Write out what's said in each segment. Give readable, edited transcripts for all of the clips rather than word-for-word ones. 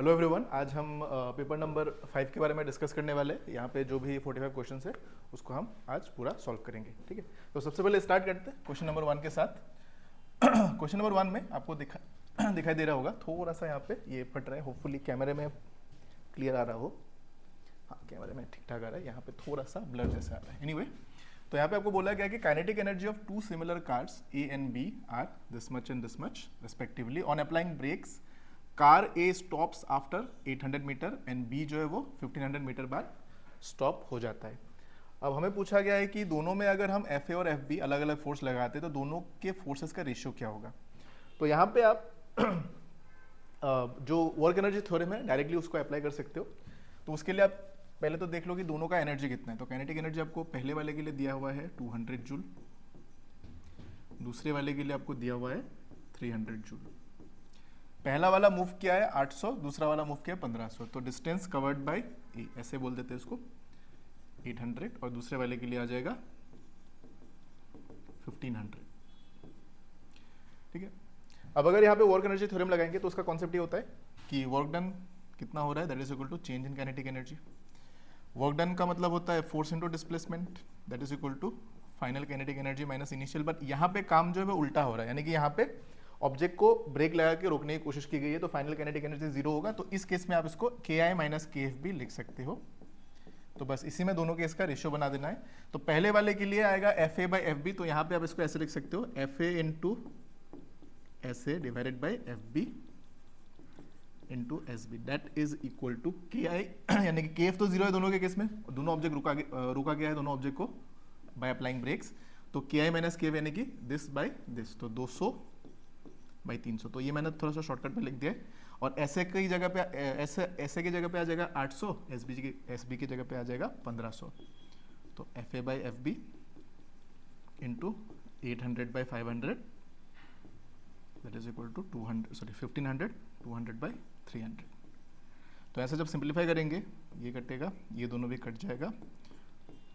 Hello everyone, आज हम paper number 5 के बारे में डिस्कस करने वाले हैं। यहाँ पे जो भी 45 क्वेश्चन है उसको हम आज पूरा सॉल्व करेंगे। ठीक है, तो सबसे पहले स्टार्ट करते हैं क्वेश्चन नंबर 1 के साथ। क्वेश्चन नंबर 1 में आपको दिखाई दे रहा होगा, थोड़ा सा यहाँ पे ये फट रहा है। होपफुली कैमरे में क्लियर आ रहा हो। हाँ, कैमरे में ठीक ठाक आ रहा है, यहाँ पे थोड़ा सा ब्लर जैसा आ रहा है। एनीवे, तो यहाँ पे आपको बोला गया कि kinetic energy of two similar cars A and B are this much and this much respectively. On applying brakes car A stops after 800 metre and B जो है वो 1500 मीटर बाद स्टॉप हो जाता है। अब हमें पूछा गया है कि दोनों में अगर हम एफ ए और एफ बी अलग अलग फोर्स लगाते हैं तो दोनों के फोर्सेस का रेशियो क्या होगा। तो यहाँ पे आप जो वर्क एनर्जी थ्योरम है डायरेक्टली उसको अप्लाई कर सकते हो। तो उसके लिए आप पहले तो देख लो कि दोनों का एनर्जी कितना है। तो काइनेटिक एनर्जी आपको पहले वाले के लिए दिया हुआ है 200 जूल, दूसरे वाले के लिए आपको दिया हुआ है 300 जूल। पहला वाला मूव किया है 800, दूसरा वाला मूव किया है 1500। तो डिस्टेंस कवर्ड बाय ए, ऐसे बोल देते हैं इसको 800, और दूसरे वाले के लिए आ जाएगा 1500। ठीक है, अब अगर यहाँ पे वर्क एनर्जी थ्योरम लगाएंगे तो उसका कॉन्सेप्ट ये होता है कि वर्क डन कितना हो रहा है, that is equal to change in kinetic energy. Work done का मतलब होता है force into displacement, that is equal to final kinetic energy minus initial. But यहाँ पे काम जो है वो उल्टा हो रहा है, यानी कि यहाँ पे ऑब्जेक्ट को ब्रेक लगा के रोकने की कोशिश की गई है, तो फाइनल काइनेटिक एनर्जी जीरो होगा। तो इस केस में आप इसको के आई माइनस के एफ भी लिख सकते हो। तो बस इसी में दोनों केस का रेशियो बना देना है। तो पहले वाले के लिए आएगा F A by F B, तो यहाँ पे आप इसको ऐसे लिख सकते हो F A into S A divided by F B into S B, that is equal to K I, यानी कि के एफ तो जीरो है दोनों के केस में, दोनों ऑब्जेक्ट रुका गया है दोनों ऑब्जेक्ट को बाय अप्लाइंग ब्रेक्स। तो के आई माइनस के एफ यानी कि दिस बाई दिस, तो 200 बाई 300। तो ये मैंने थोड़ा सा शॉर्टकट में लिख दिया है। और ऐसे की जगह पे ऐसे की जगह पे आ जाएगा 800, एस बी की जगह पे आ जाएगा 1500। तो F A by F B into 800 by 500 that is equal to 1500, 200 by 300। तो ऐसे जब सिंप्लीफाई करेंगे ये कटेगा, ये दोनों भी कट जाएगा,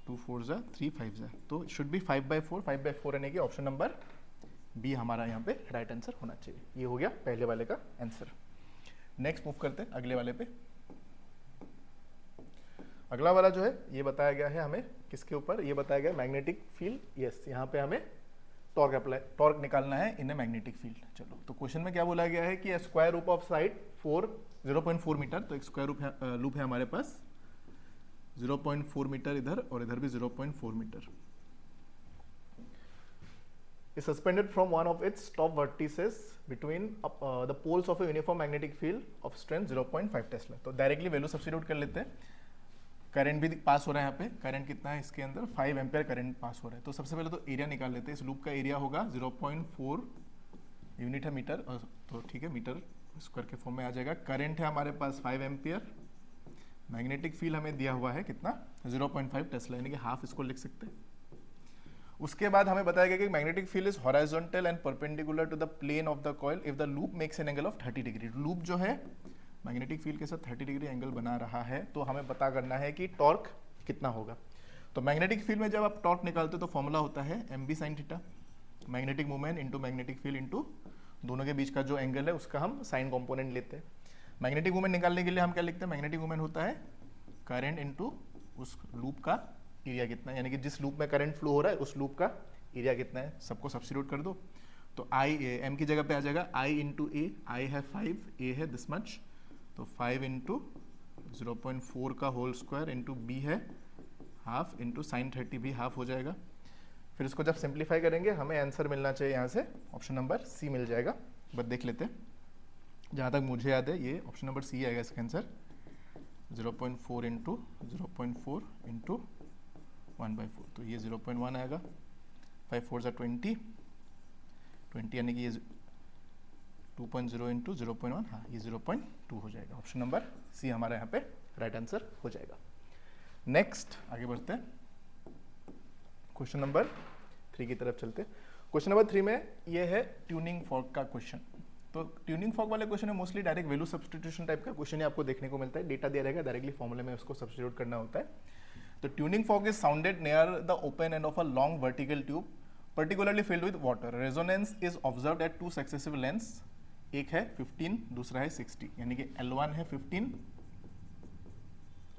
2 4 जा 3 5 जा, तो शुड बी 5/4। 5/4 यानी कि ऑप्शन नंबर बी हमारा यहाँ पे राइट आंसर होना चाहिए। ये हो गया पहले वाले का आंसर। नेक्स्ट मूव करते हैं अगले वाले पे। अगला वाला जो है ये बताया गया है हमें किसके ऊपर, ये बताया गया मैग्नेटिक फील्ड। यस, यहाँ पे हमें टॉर्क निकालना है इन ए मैग्नेटिक फील्ड। चलो, तो क्वेश्चन में क्या बोला गया है कि square root of side 0.4 metre. तो एक स्क्वायर लूप है हमारे पास 0.4 मीटर इधर, और इधर भी 0.4 metre. is suspended from one of its top vertices between the poles of a uniform magnetic field of strength 0.5 Tesla. तो डायरेक्टली वैल्यू सब्स्टिट्यूट कर लेते हैं। करंट भी पास हो रहा है यहाँ पे, करंट कितना है इसके अंदर 5 एम्पियर करंट पास हो रहा है। तो सबसे पहले तो एरिया निकाल लेते हैं। इस लूप का एरिया होगा 0.4 यूनिट है मीटर, तो ठीक है मीटर स्क्वायर के फॉर्म में आ जाएगा। करंट है हमारे पास 5 एम्पियर, मैग्नेटिक फील्ड हमें दिया हुआ है कितना 0.5 टेस्ला, यानी कि हाफ इसको लिख सकते हैं। उसके बाद हमें बताया गया कि magnetic field is horizontal and perpendicular to the plane of the coil if the loop makes an angle of 30 degree. Loop जो है मैग्नेटिक फील्ड के साथ 30 डिग्री एंगल बना रहा है, तो हमें पता करना है कि टॉर्क कितना होगा। तो मैग्नेटिक फील्ड में जब आप टॉर्क निकालते हो तो फॉर्मूला होता है M B sine theta, magnetic movement into magnetic field into दोनों के बीच का जो एंगल है उसका हम साइन कॉम्पोनेंट लेते हैं। मैग्नेटिक मूवमेंट निकालने के लिए हम क्या लिखते हैं, मैग्नेटिक मूवमेंट होता है करंट इंटू उस लूप का एरिया कितना है, यानी कि जिस लूप में करंट फ्लो हो रहा है उस लूप का एरिया कितना है, सबको सब्स्टिट्यूट कर दो। तो आई एम की जगह पे आ जाएगा आई इंटू ए, आई है 5, ए है दिस मच, तो 5 इंटू 0.4 का होल स्क्वायर इंटू बी है हाफ इंटू साइन 30 भी हाफ हो जाएगा। फिर इसको जब सिंप्लीफाई करेंगे हमें आंसर मिलना चाहिए यहाँ से ऑप्शन नंबर सी मिल जाएगा। बस देख लेते हैं, जहाँ तक मुझे याद है ये ऑप्शन नंबर सी आएगा इसका आंसर। 0.4 इंटू 0.4 इंटू 1/4, तो ये 0.1 आएगा। 5 4 जा 20 यानी कि ये 2.0 इंटू 0.1, हाँ ये 0.2 हो जाएगा। ऑप्शन नंबर सी हमारा यहाँ पे राइट आंसर हो जाएगा। नेक्स्ट आगे बढ़ते हैं, क्वेश्चन नंबर 3 की तरफ चलते हैं। क्वेश्चन नंबर 3 में ये है ट्यूनिंग फॉर्क का क्वेश्चन। तो ट्यूनिंग फॉर्क वाले क्वेश्चन में mostly direct value substitution type का क्वेश्चन ही आपको देखने को मिलता है। डेटा दिया रहेगा, डायरेक्टली फॉर्मूले में उसको सब्स्टिट्यूट करना होता है। तो tuning fork is sounded near the open end of a long vertical tube particularly filled with water. Resonance is observed at two successive lengths एक है 15, दूसरा है 60, यानी कि L1 है 15,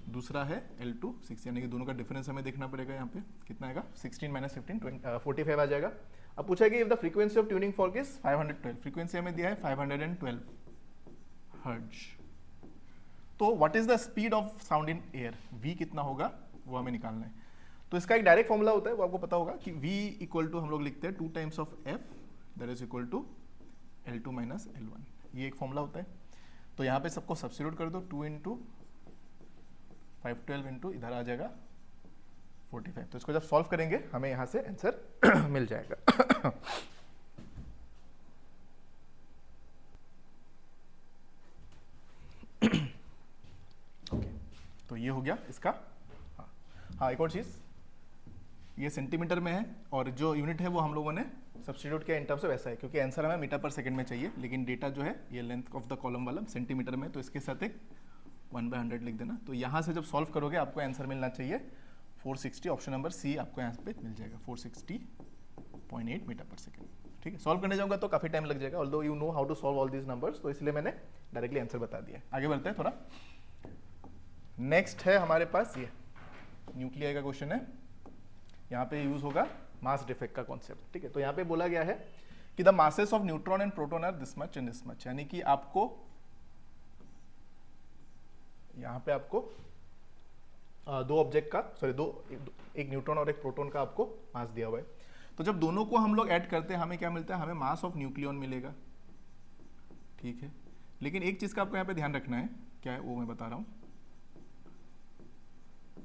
दूसरा है L2 6, यानी कि दोनों का डिफरेंस हमें देखना पड़ेगा। यहाँ पे कितना आएगा, 16 माइनस 15 45 आ जाएगा। अब पूछा कि if the frequency of tuning fork is 512, frequency हमें दिया है 512 हर्ट्ज। तो what is the speed of sound in air, v कितना होगा वो हमें निकालना है। तो इसका एक डायरेक्ट फॉर्मूला होता है, वो आपको पता होगा कि v इक्वल टू हम लोग लिखते हैं 2 times of f, that is equal to L2 minus L1, ये एक फॉर्मूला होता है। तो यहाँ पे सबको सब्स्टिट्यूट कर दो, 2 इंटू 512 इंटू इधर आ जाएगा 45। तो इसको जब सॉल्व करेंगे हमें यहाँ से आंसर मिल जाएगा। ओके, तो ये हो गया इसका। हाँ, एक और चीज़, ये सेंटीमीटर में है और जो यूनिट है वो हम लोगों ने सब्स्टिट्यूट किया इन टर्म्स ऑफ ऐसा है, क्योंकि आंसर हमें मीटर पर सेकंड में चाहिए, लेकिन डेटा जो है ये लेंथ ऑफ द कॉलम वाला सेंटीमीटर में, तो इसके साथ एक 1/100 लिख देना। तो यहाँ से जब सॉल्व करोगे आपको आंसर मिलना चाहिए 460, ऑप्शन नंबर सी आपको यहाँ पे मिल जाएगा 460.8 मीटर पर सेकेंड। ठीक है, सॉल्व करने जाऊँगा तो काफ़ी टाइम लग जाएगा, although you know how to solve all these numbers, तो इसलिए मैंने डायरेक्टली आंसर बता दिया। आगे बढ़ते हैं थोड़ा। नेक्स्ट है हमारे पास ये न्यूक्लियर का क्वेश्चन है, यहाँ पे यूज होगा मास डिफेक्ट का कॉन्सेप्ट। ठीक है, तो यहाँ पे बोला गया है कि the masses of neutron and proton are this much and this much, यानी कि आपको यहाँ पे आपको दो ऑब्जेक्ट का एक न्यूट्रॉन और एक प्रोटॉन का आपको मास दिया हुआ है। तो जब दोनों को हम लोग ऐड करते हैं हमें क्या मिलता है, हमें मास ऑफ न्यूक्लियन मिलेगा। ठीक है, लेकिन एक चीज का आपको यहाँ पे ध्यान रखना है, क्या है वो मैं बता रहा हूँ।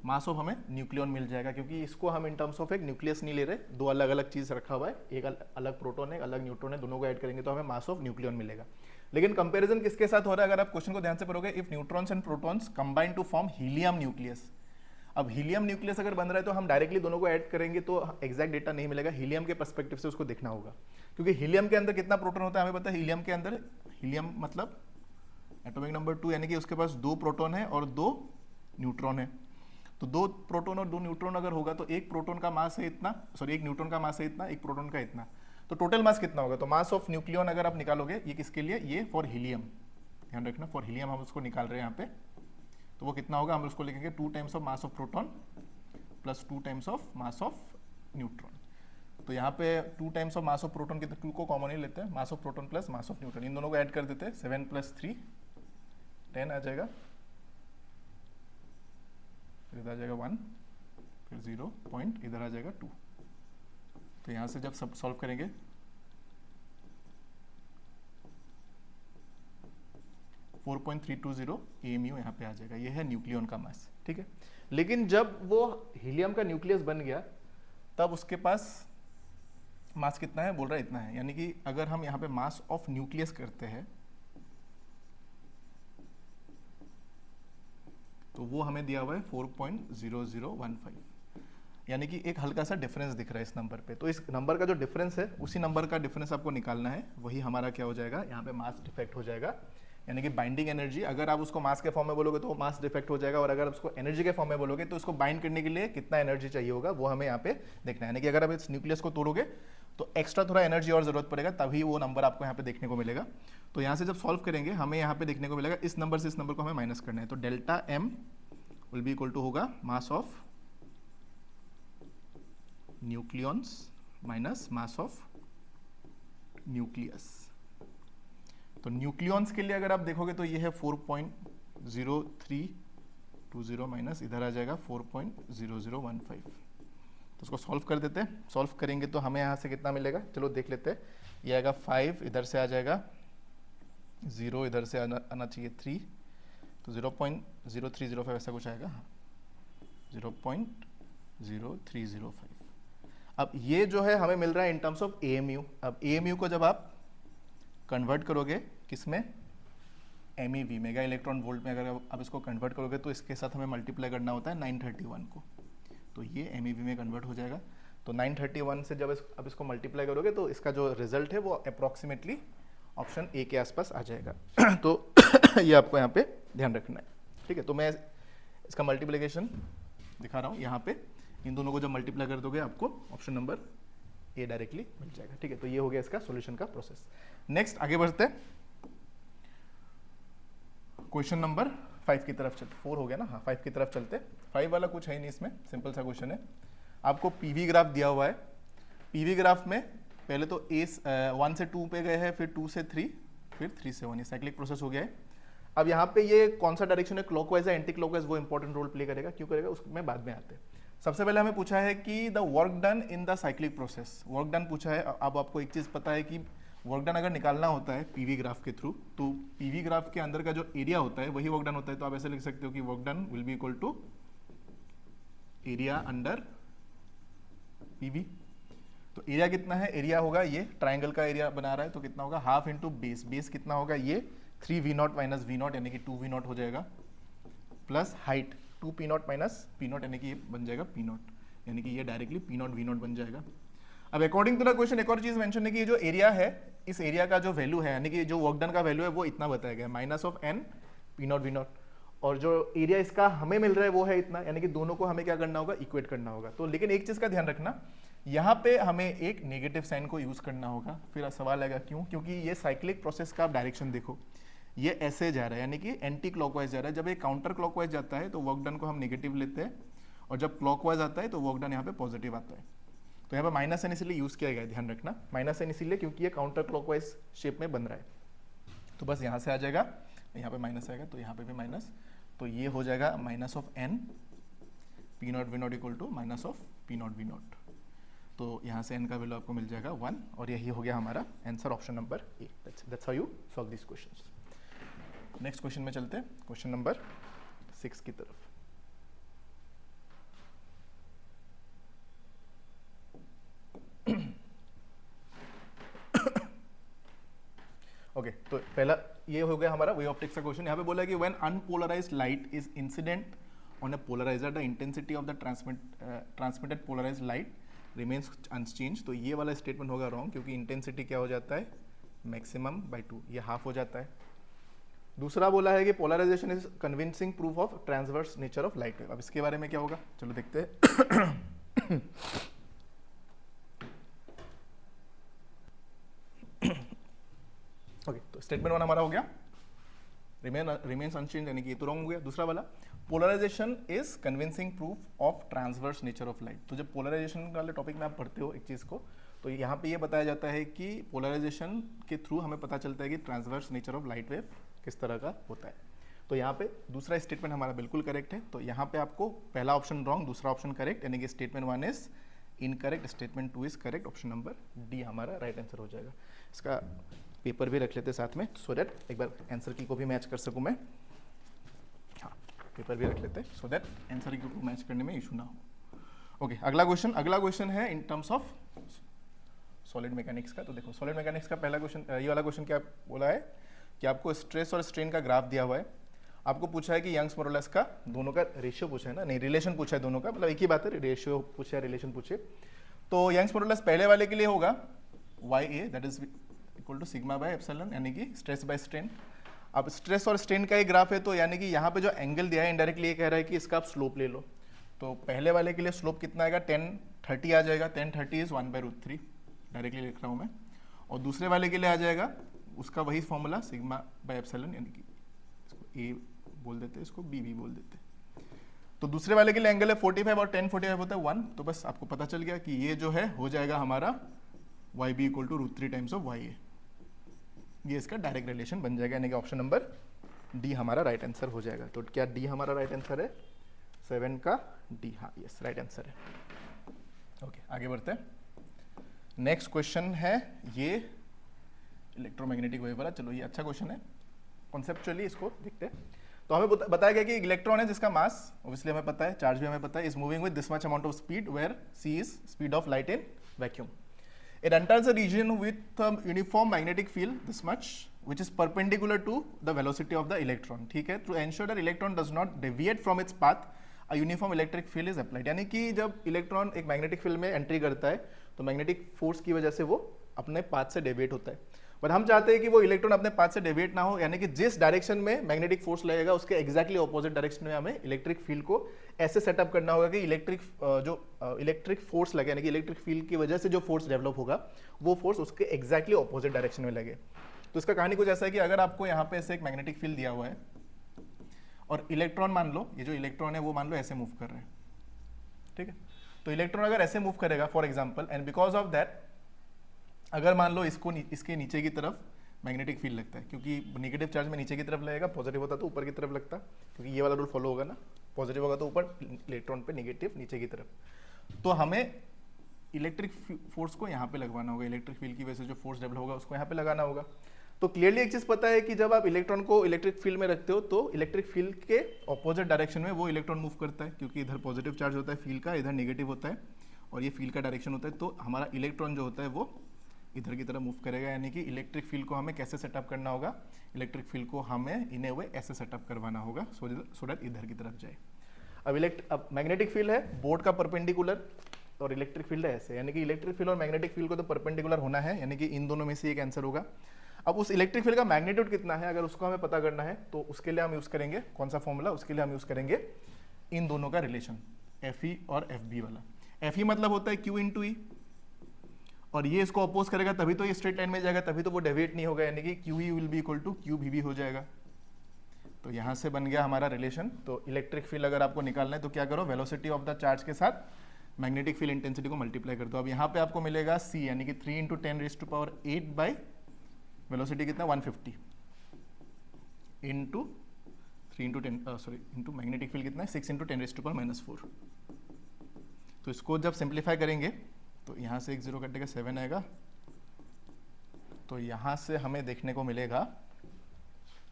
मास ऑफ हमें न्यूक्लियन मिल जाएगा, क्योंकि इसको हम इन टर्म्स ऑफ एक न्यूक्लियस नहीं ले रहे, दो अलग अलग चीज रखा हुआ है, एक अलग प्रोटॉन है, एक अलग न्यूट्रॉन है, दोनों को ऐड करेंगे तो हमें मास ऑफ न्यूक्लियन मिलेगा। लेकिन कंपैरिजन किसके साथ हो रहा है, अगर आप क्वेश्चन को ध्यान से पढ़ोगे, if neutrons and protons combine to form helium nucleus. अब हीलियम न्यूक्लियस अगर बन रहा है तो हम डायरेक्टली दोनों को ऐड करेंगे तो एग्जैक्ट डेटा नहीं मिलेगा, हीलियम के पर्सपेक्टिव से उसको देखना होगा, क्योंकि हीलियम के अंदर कितना प्रोटॉन होता है हमें पता है। हीलियम के अंदर, हीलियम मतलब एटॉमिक नंबर 2, यानी कि उसके पास 2 प्रोटॉन है और 2 न्यूट्रॉन है। तो 2 प्रोटॉन और 2 न्यूट्रॉन अगर होगा तो एक प्रोटॉन का मास है इतना, सॉरी एक न्यूट्रॉन का मास है इतना, एक प्रोटॉन का इतना, तो टोटल मास कितना होगा। तो मास ऑफ न्यूक्लियन अगर आप निकालोगे, ये किसके लिए, ये फॉर हीलियम, ध्यान रखना फॉर हीलियम हम उसको निकाल रहे हैं यहाँ पे, तो वो कितना होगा, हम उसको लिखेंगे 2 times of mass of proton plus 2 times of mass of neutron. तो यहाँ पे 2 times of mass of proton के 2 को कॉमन ही लेते हैं, mass of proton plus mass of neutron, इन दोनों को ऐड कर देते हैं, 7 + 3 10 आ जाएगा, फिर इधर आ जाएगा 1, फिर 0 पॉइंट इधर आ जाएगा 2। तो यहाँ से जब सब सॉल्व करेंगे (4.320 AMU यहाँ पे आ जाएगा, ये है न्यूक्लियन का मास। ठीक है, लेकिन जब वो हीलियम का न्यूक्लियस बन गया तब उसके पास मास कितना है, बोल रहा है इतना है, यानी कि अगर हम यहाँ पे मास ऑफ न्यूक्लियस करते हैं तो वो हमें दिया हुआ है 4.0015, यानी कि एक हल्का सा डिफरेंस दिख रहा है इस नंबर पे। तो इस नंबर का जो डिफरेंस है उसी नंबर का डिफरेंस आपको निकालना है, वही हमारा क्या हो जाएगा, यहाँ पे मास डिफेक्ट हो जाएगा, यानी कि बाइंडिंग एनर्जी। अगर आप उसको मास के फॉर्म में बोलोगे तो मास डिफेक्ट हो जाएगा, और अगर आप उसको एनर्जी के फॉर्म में बोलोगे तो उसको बाइंड करने के लिए कितना एनर्जी चाहिए होगा वो हमें यहाँ पे देखना है। यानी कि अगर आप इस न्यूक्लियस को तोड़ोगे तो एक्स्ट्रा थोड़ा एनर्जी और जरूरत पड़ेगा, तभी वो नंबर आपको यहाँ पे देखने को मिलेगा। तो यहाँ से जब सॉल्व करेंगे हमें यहाँ पे देखने को मिलेगा, इस नंबर से इस नंबर को हमें माइनस करना है, तो delta M will be equal to होगा mass of nucleons minus mass of nucleus. तो न्यूक्लियंस के लिए अगर आप देखोगे तो ये है 4.0320 माइनस इधर आ जाएगा 4.0015। तो उसको सॉल्व कर देते हैं, सॉल्व करेंगे तो हमें यहाँ से कितना मिलेगा, चलो देख लेते हैं। ये आएगा 5, इधर से आ जाएगा 0, इधर से आना चाहिए 3, तो 0.0305 ऐसा कुछ आएगा, हाँ 0.0305। अब ये जो है हमें मिल रहा है इन टर्म्स ऑफ AMU। अब AMU को जब आप कन्वर्ट करोगे किसमें, MEV मेगा इलेक्ट्रॉन वोल्ट में, अगर आप इसको कन्वर्ट करोगे तो इसके साथ हमें मल्टीप्लाई करना होता है 931 को, तो ये MEV में कन्वर्ट हो जाएगा। तो 931 से जब अब इसको मल्टीप्लाई करोगे तो इसका जो रिजल्ट है वो अप्रॉक्सीमेटली ऑप्शन ए के आसपास आ जाएगा। तो ये आपको यहाँ पे ध्यान रखना है। ठीक है, तो मैं इसका मल्टीप्लिकेशन दिखा रहा हूँ यहाँ पे, इन दोनों को जब मल्टीप्लाई कर दोगे आपको ऑप्शन नंबर ए डायरेक्टली मिल जाएगा। ठीक है, तो ये हो गया इसका सॉल्यूशन का प्रोसेस। नेक्स्ट आगे बढ़ते हैं। क्वेश्चन नंबर 5 की तरफ चलते, 4 हो गया ना, हाँ 5 की तरफ चलते। 5 वाला कुछ है ही नहीं इसमें, सिंपल सा क्वेश्चन है। आपको पीवी ग्राफ दिया हुआ है। पीवी ग्राफ में पहले तो ए 1 से 2 पे गए हैं, फिर 2 से 3, फिर 3 से 1, ये साइक्लिक प्रोसेस हो गया है। अब यहाँ पे ये कौन सा डायरेक्शन है, क्लॉकवाइज है एंटी क्लॉकवाइज, वो इंपॉर्टेंट रोल प्ले करेगा। क्यों करेगा उसमें बाद में आते हैं। सबसे पहले हमें पूछा है कि the work done in the cyclic process, work done पूछा है। अब आपको एक चीज पता है कि वर्क डन अगर निकालना होता है पीवी ग्राफ के थ्रू, तो पीवी ग्राफ के अंदर का जो एरिया होता है वही वर्क डन होता है। तो आप ऐसे लिख सकते हो कि work done will be equal to area under PV. तो एरिया कितना है, एरिया होगा ये ट्राइंगल का एरिया बना रहा है, तो कितना होगा हाफ इंटू बेस। बेस कितना होगा ये 3v0 माइनस v0 यानी कि 2v0 हो जाएगा, plus height 2p0 minus p0 यानी कि ये बन जाएगा p0, यानी कि ये डायरेक्टली p0 v0 बन जाएगा। अब अकॉर्डिंग टू द क्वेश्चन एक और चीज मेंशन है कि ये जो एरिया है, इस एरिया का जो वैल्यू है यानी कि जो वर्क डन का वैल्यू है वो इतना बताया गया है, minus of n p0 v0, और जो एरिया इसका हमें मिल रहा है वो है इतना, यानी कि दोनों को हमें क्या करना होगा, इक्वेट करना होगा। तो लेकिन एक चीज का ध्यान रखना, यहाँ पे हमें एक नेगेटिव साइन को यूज करना होगा। फिर सवाल आएगा क्यों, क्योंकि ये साइक्लिक प्रोसेस का आप डायरेक्शन देखो, ये ऐसे जा रहा है यानी कि एंटी क्लॉकवाइज जा रहा है। जब ये काउंटर क्लॉकवाइज जाता है तो वर्क डन को हम नेगेटिव लेते हैं, और जब क्लॉकवाइज आता है तो वर्क डन यहाँ पे पॉजिटिव आता है। तो यहाँ पे माइनस एन इसीलिए यूज किया गया है, ध्यान रखना माइनस एन इसीलिए क्योंकि ये काउंटर क्लॉकवाइज शेप में बन रहा है। तो बस यहाँ से आ जाएगा, यहाँ पे माइनस आएगा तो यहाँ पे भी माइनस, तो ये हो जाएगा minus of n p0 v0 equal to minus of p0 v0। तो यहाँ से n का वैल्यू आपको मिल जाएगा 1, और यही हो गया हमारा answer option number A. That's how you solve this questions. Next question में चलते हैं, क्वेश्चन नंबर 6 की तरफ। ओके तो पहला ये हो गया हमारा वे ऑप्टिक्स का क्वेश्चन। यहाँ पे बोला है कि when unpolarised light is incident on a polariser the intensity of the transmitted polarised light remains unchanged. तो ये वाला स्टेटमेंट होगा रॉन्ग, क्योंकि इंटेंसिटी क्या हो जाता है, मैक्सिमम बाय 2, ये हाफ हो जाता है। दूसरा बोला है कि polarisation is convincing proof of transverse nature of light wave. अब इसके बारे में क्या होगा, चलो देखते हैं। ओके तो स्टेटमेंट 1 हमारा हो गया, रिमेन्स अनचेंज, यानी कि ये तो रॉन्ग हो गया। दूसरा वाला polarisation is convincing proof of transverse nature of light. तो जब पोलराइजेशन वाले टॉपिक में आप पढ़ते हो एक चीज को, तो यहाँ पे ये बताया जाता है कि पोलराइजेशन के थ्रू हमें पता चलता है कि transverse nature of light wave किस तरह का होता है। तो यहाँ पे दूसरा स्टेटमेंट हमारा बिल्कुल करेक्ट है। तो यहाँ पे आपको पहला ऑप्शन रॉन्ग, दूसरा ऑप्शन करेक्ट, यानी कि statement 1 is incorrect, statement 2 is correct, option number D हमारा राइट आंसर हो जाएगा। इसका पेपर भी रख लेते साथ में, सो दैट एक बार आंसर की को भी मैच कर सकूँ मैं। हाँ पेपर भी रख लेते सो दैट आंसर की को मैच करने में इशू ना हो। ओके अगला क्वेश्चन है in terms of solid mechanics का। तो देखो सॉलिड मैकेनिक्स का पहला क्वेश्चन, ये वाला क्वेश्चन क्या बोला है कि आपको स्ट्रेस और स्ट्रेन का ग्राफ दिया हुआ है। आपको पूछा है कि यंग्स मॉडुलस का दोनों का रेशियो पूछा है ना, नहीं रिलेशन पूछा है दोनों का, मतलब एक ही बात है, रेशियो पूछे या रिलेशन पूछे। तो यंग्स मॉडुलस पहले वाले के लिए होगा YA that is equal to sigma by epsilon, यानी कि स्ट्रेस बाय स्ट्रेन। अब स्ट्रेस और स्ट्रेन का एक ग्राफ है, तो यानी कि यहाँ पे जो एंगल दिया है इनडायरेक्टली ये कह रहा है कि इसका आप स्लोप ले लो। तो पहले वाले के लिए स्लोप कितना आएगा, 1030 आ जाएगा, 1030 इज 1/√3, डायरेक्टली लिख रहा हूँ मैं। और दूसरे वाले के लिए आ जाएगा उसका वही फॉर्मूला सिग्मा बाय एप्सिलॉन, यानी कि इसको A बोल देते हैं, इसको B भी बोल देते हैं। तो दूसरे वाले के लिए एंगल है 45 और 1045 होता है 1, तो बस आपको पता चल गया कि ये जो है हो जाएगा हमारा YB equal to √3 times of YA। ये इसका डायरेक्ट रिलेशन बन जाएगा, यानी कि ऑप्शन नंबर डी हमारा राइट आंसर हो जाएगा। तो क्या डी हमारा राइट आंसर है, 7 का डी, हाँ यस राइट आंसर है। ओके आगे बढ़ते हैं। नेक्स्ट क्वेश्चन है ये इलेक्ट्रोमैग्नेटिक वेव वाला। चलो ये अच्छा क्वेश्चन है, कॉन्सेप्चुअली इसको देखते हैं। तो हमें बताया गया कि इलेक्ट्रॉन है जिसका मास ऑब्वियसली हमें पता है, चार्ज भी हमें पता है, is moving with this much amount of speed where c is speed of light in vacuum. It enters a region with a uniform magnetic field this much, which is perpendicular to the velocity of the electron. ठीक है, to ensure that electron does not deviate from its path, a uniform electric field is applied. यानी कि जब electron एक magnetic field में entry करता है तो मैग्नेटिक फोर्स की वजह से वो अपने पाथ से डेविएट होता है। बट हम चाहते हैं कि वो इलेक्ट्रॉन अपने पाथ से डेविएट ना हो, यानी कि जिस डायरेक्शन में मैग्नेटिक फोर्स लगेगा उसके एग्जैक्टली ऑपोजिट डायरेक्शन में हमें इलेक्ट्रिक फील्ड को ऐसे सेटअप करना होगा कि इलेक्ट्रिक फोर्स लगे, यानी कि इलेक्ट्रिक फील्ड की वजह से जो फोर्स डेवलप होगा वो फोर्स उसके एग्जैक्टली ऑपोजिट डायरेक्शन में लगे। तो इसका कहानी कुछ ऐसा है कि अगर आपको यहाँ पे ऐसे एक मैग्नेटिक फील्ड दिया हुआ है, और इलेक्ट्रॉन मान लो, ये जो इलेक्ट्रॉन है वो मान लो ऐसे मूव कर रहे हैं, ठीक है। तो इलेक्ट्रॉन अगर ऐसे मूव करेगा for example, and because of that अगर मान लो इसको इसके नीचे की तरफ मैग्नेटिक फील्ड लगता है, क्योंकि नेगेटिव चार्ज में नीचे की तरफ लगेगा, पॉजिटिव होता तो ऊपर की तरफ लगता, क्योंकि ये वाला रूल फॉलो होगा ना, पॉजिटिव होगा तो ऊपर, इलेक्ट्रॉन पे नेगेटिव नीचे की तरफ। तो हमें इलेक्ट्रिक फोर्स को यहाँ पे लगवाना होगा, इलेक्ट्रिक फील्ड की वजह से जो फोर्स डेवलप होगा उसको यहाँ पे लगाना होगा। तो क्लियरली एक चीज पता है कि जब आप इलेक्ट्रॉन को इलेक्ट्रिक फील्ड में रखते हो तो इलेक्ट्रिक फील्ड के ऑपोजिट डायरेक्शन में वो इलेक्ट्रॉन मूव करता है, क्योंकि इधर पॉजिटिव चार्ज होता है फील्ड का, इधर नेगेटिव होता है, और ये फील्ड का डायरेक्शन होता है। तो हमारा इलेक्ट्रॉन जो होता है वो इधर की तरफ मूव करेगा, यानी कि इलेक्ट्रिक फील्ड को हमें कैसे सेटअप करना होगा, इलेक्ट्रिक फील्ड को हमें इन ए वे ऐसे सेटअप करवाना होगा सो दैट इधर की तरफ जाए। अब मैग्नेटिक फील्ड है बोर्ड का परपेंडिकुलर और इलेक्ट्रिक फील्ड है ऐसे, यानी कि इलेक्ट्रिक फील्ड और मैग्नेटिक फील्ड को तो परपेंडिकुलर होना है, यानी कि इन दोनों में से एक आंसर होगा। अब उस इलेक्ट्रिक फील्ड का मैग्नीट्यूड कितना है अगर उसको हमें पता करना है तो उसके लिए हम यूज करेंगे कौन सा फॉर्मूला, उसके लिए हम यूज करेंगे इन दोनों का रिलेशन, FE और FB वाला। FE मतलब होता है Q इंटू ई, और ये इसको अपोज करेगा तभी तो ये स्ट्रेट लाइन में जाएगा, तभी तो वो डेविएट नहीं होगा, यानी कि QE will be equal to QVB हो जाएगा। तो यहाँ से बन गया हमारा रिलेशन। तो इलेक्ट्रिक फील्ड अगर आपको निकालना है तो क्या करो, वेलोसिटी ऑफ द चार्ज के साथ मैग्नेटिक फील्ड इंटेंसिटी को मल्टीप्लाई कर दो। अब यहाँ पे आपको मिलेगा C, यानी कि 3 × 10⁸ बाई वेलोसिटी कितना 150 इंटू 3 × 10 इंटू मैग्नेटिक फील्ड कितना है 6 × 10⁻⁴। तो इसको जब सिंप्लीफाई करेंगे तो यहाँ से एक 0 कटेगा 7 आएगा, तो यहाँ से हमें देखने को मिलेगा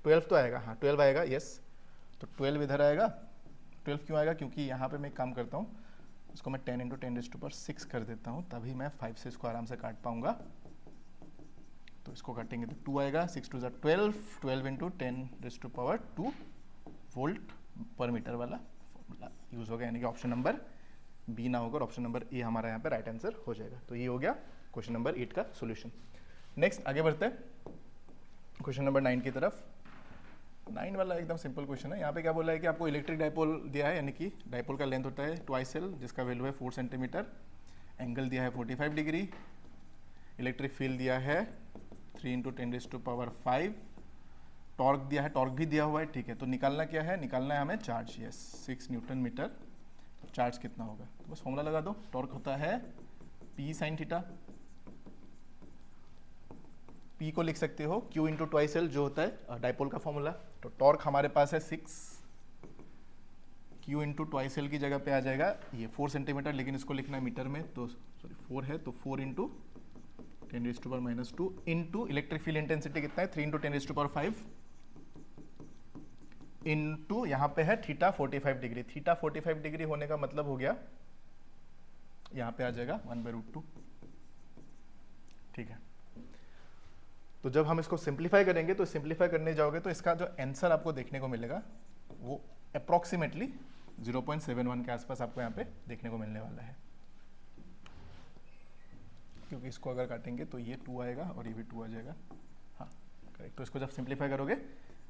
12 तो आएगा, हाँ 12 आएगा, यस। तो 12 इधर आएगा। 12 क्यों आएगा, क्योंकि यहाँ पे मैं एक काम करता हूँ, इसको मैं 10 × 10⁻6 कर देता हूँ, तभी मैं 5 से इसको आराम से काट पाऊंगा। तो इसको काटेंगे तो 2 आएगा, 6 2 12, 12 × 10⁻² वोल्ट पर मीटर वाला फॉर्मूला यूज हो गया, यानी कि ऑप्शन नंबर बी ना होगा और ऑप्शन नंबर ए हमारा यहाँ पे राइट आंसर हो जाएगा। तो ये हो गया क्वेश्चन नंबर 8 का सोल्यूशन। नेक्स्ट आगे बढ़ते हैं क्वेश्चन नंबर 9 की तरफ। 9 वाला एकदम सिंपल क्वेश्चन है। यहाँ पे क्या बोला है कि आपको इलेक्ट्रिक डायपोल दिया है, यानी कि डायपोल का लेंथ होता है ट्वाइस एल, जिसका वैल्यू है 4 सेंटीमीटर, एंगल दिया है 45 डिग्री, इलेक्ट्रिक फील्ड दिया है 3 × 10⁵, टॉर्क दिया है, टॉर्क भी दिया हुआ है, ठीक है। तो निकालना क्या है, निकालना है हमें चार्ज, यस 6 न्यूटन मीटर। तो चार्ज कितना होगा, तो बस फॉर्मूला लगा दो, टॉर्क होता है P sin थीटा, P को लिख सकते हो Q × ट्वाइस एल जो होता है डायपोल का फॉर्मूला। तो टॉर्क हमारे पास है 6, Q × ट्वाइस एल की जगह पे आ जाएगा ये 4 सेंटीमीटर, लेकिन इसको लिखना है मीटर में, तो सॉरी 4 है, तो 4 × 10⁻² इंटू इलेक्ट्रिक फील्ड इंटेंसिटी कितना है 3 × 10⁵ इंटू यहाँ पे है थीटा 45 डिग्री। थीटा 45 डिग्री होने का मतलब हो गया यहाँ पे आ जाएगा 1/√2, ठीक है। तो जब हम इसको सिंप्लीफाई करेंगे तो सिंप्लीफाई करने जाओगे तो इसका जो आंसर आपको देखने को मिलेगा वो अप्रॉक्सीमेटली 0.71 के आसपास आपको यहाँ पे देखने को मिलने वाला है, क्योंकि इसको अगर काटेंगे तो ये 2 आएगा और ये भी 2 आ जाएगा, हाँ करेक्ट। तो इसको जब सिंप्लीफाई करोगे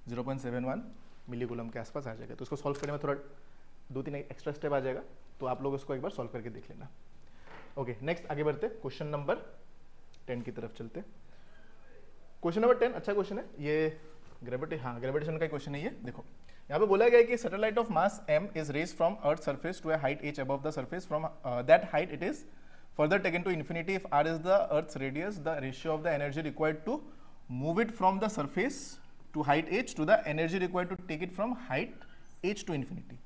0.71 मिलीकूलम के आसपास आ जाएगा। तो इसको सॉल्व करने में थोड़ा 2-3 एक्स्ट्रा स्टेप आ जाएगा, तो आप लोग इसको एक बार सॉल्व करके देख लेना। ओके नेक्स्ट आगे बढ़ते, क्वेश्चन नंबर 10 की तरफ चलते। क्वेश्चन नंबर 10 अच्छा क्वेश्चन है ये, ग्रेविटेशन का क्वेश्चन है ये। देखो यहाँ पे बोला गया है कि satellite of mass m is raised from earth surface to a height h above the surface, from that height it is further taken to infinity if r is the earth's radius, the ratio of the energy required to move it from the surface to height h to the energy required to take it from height h to infinity।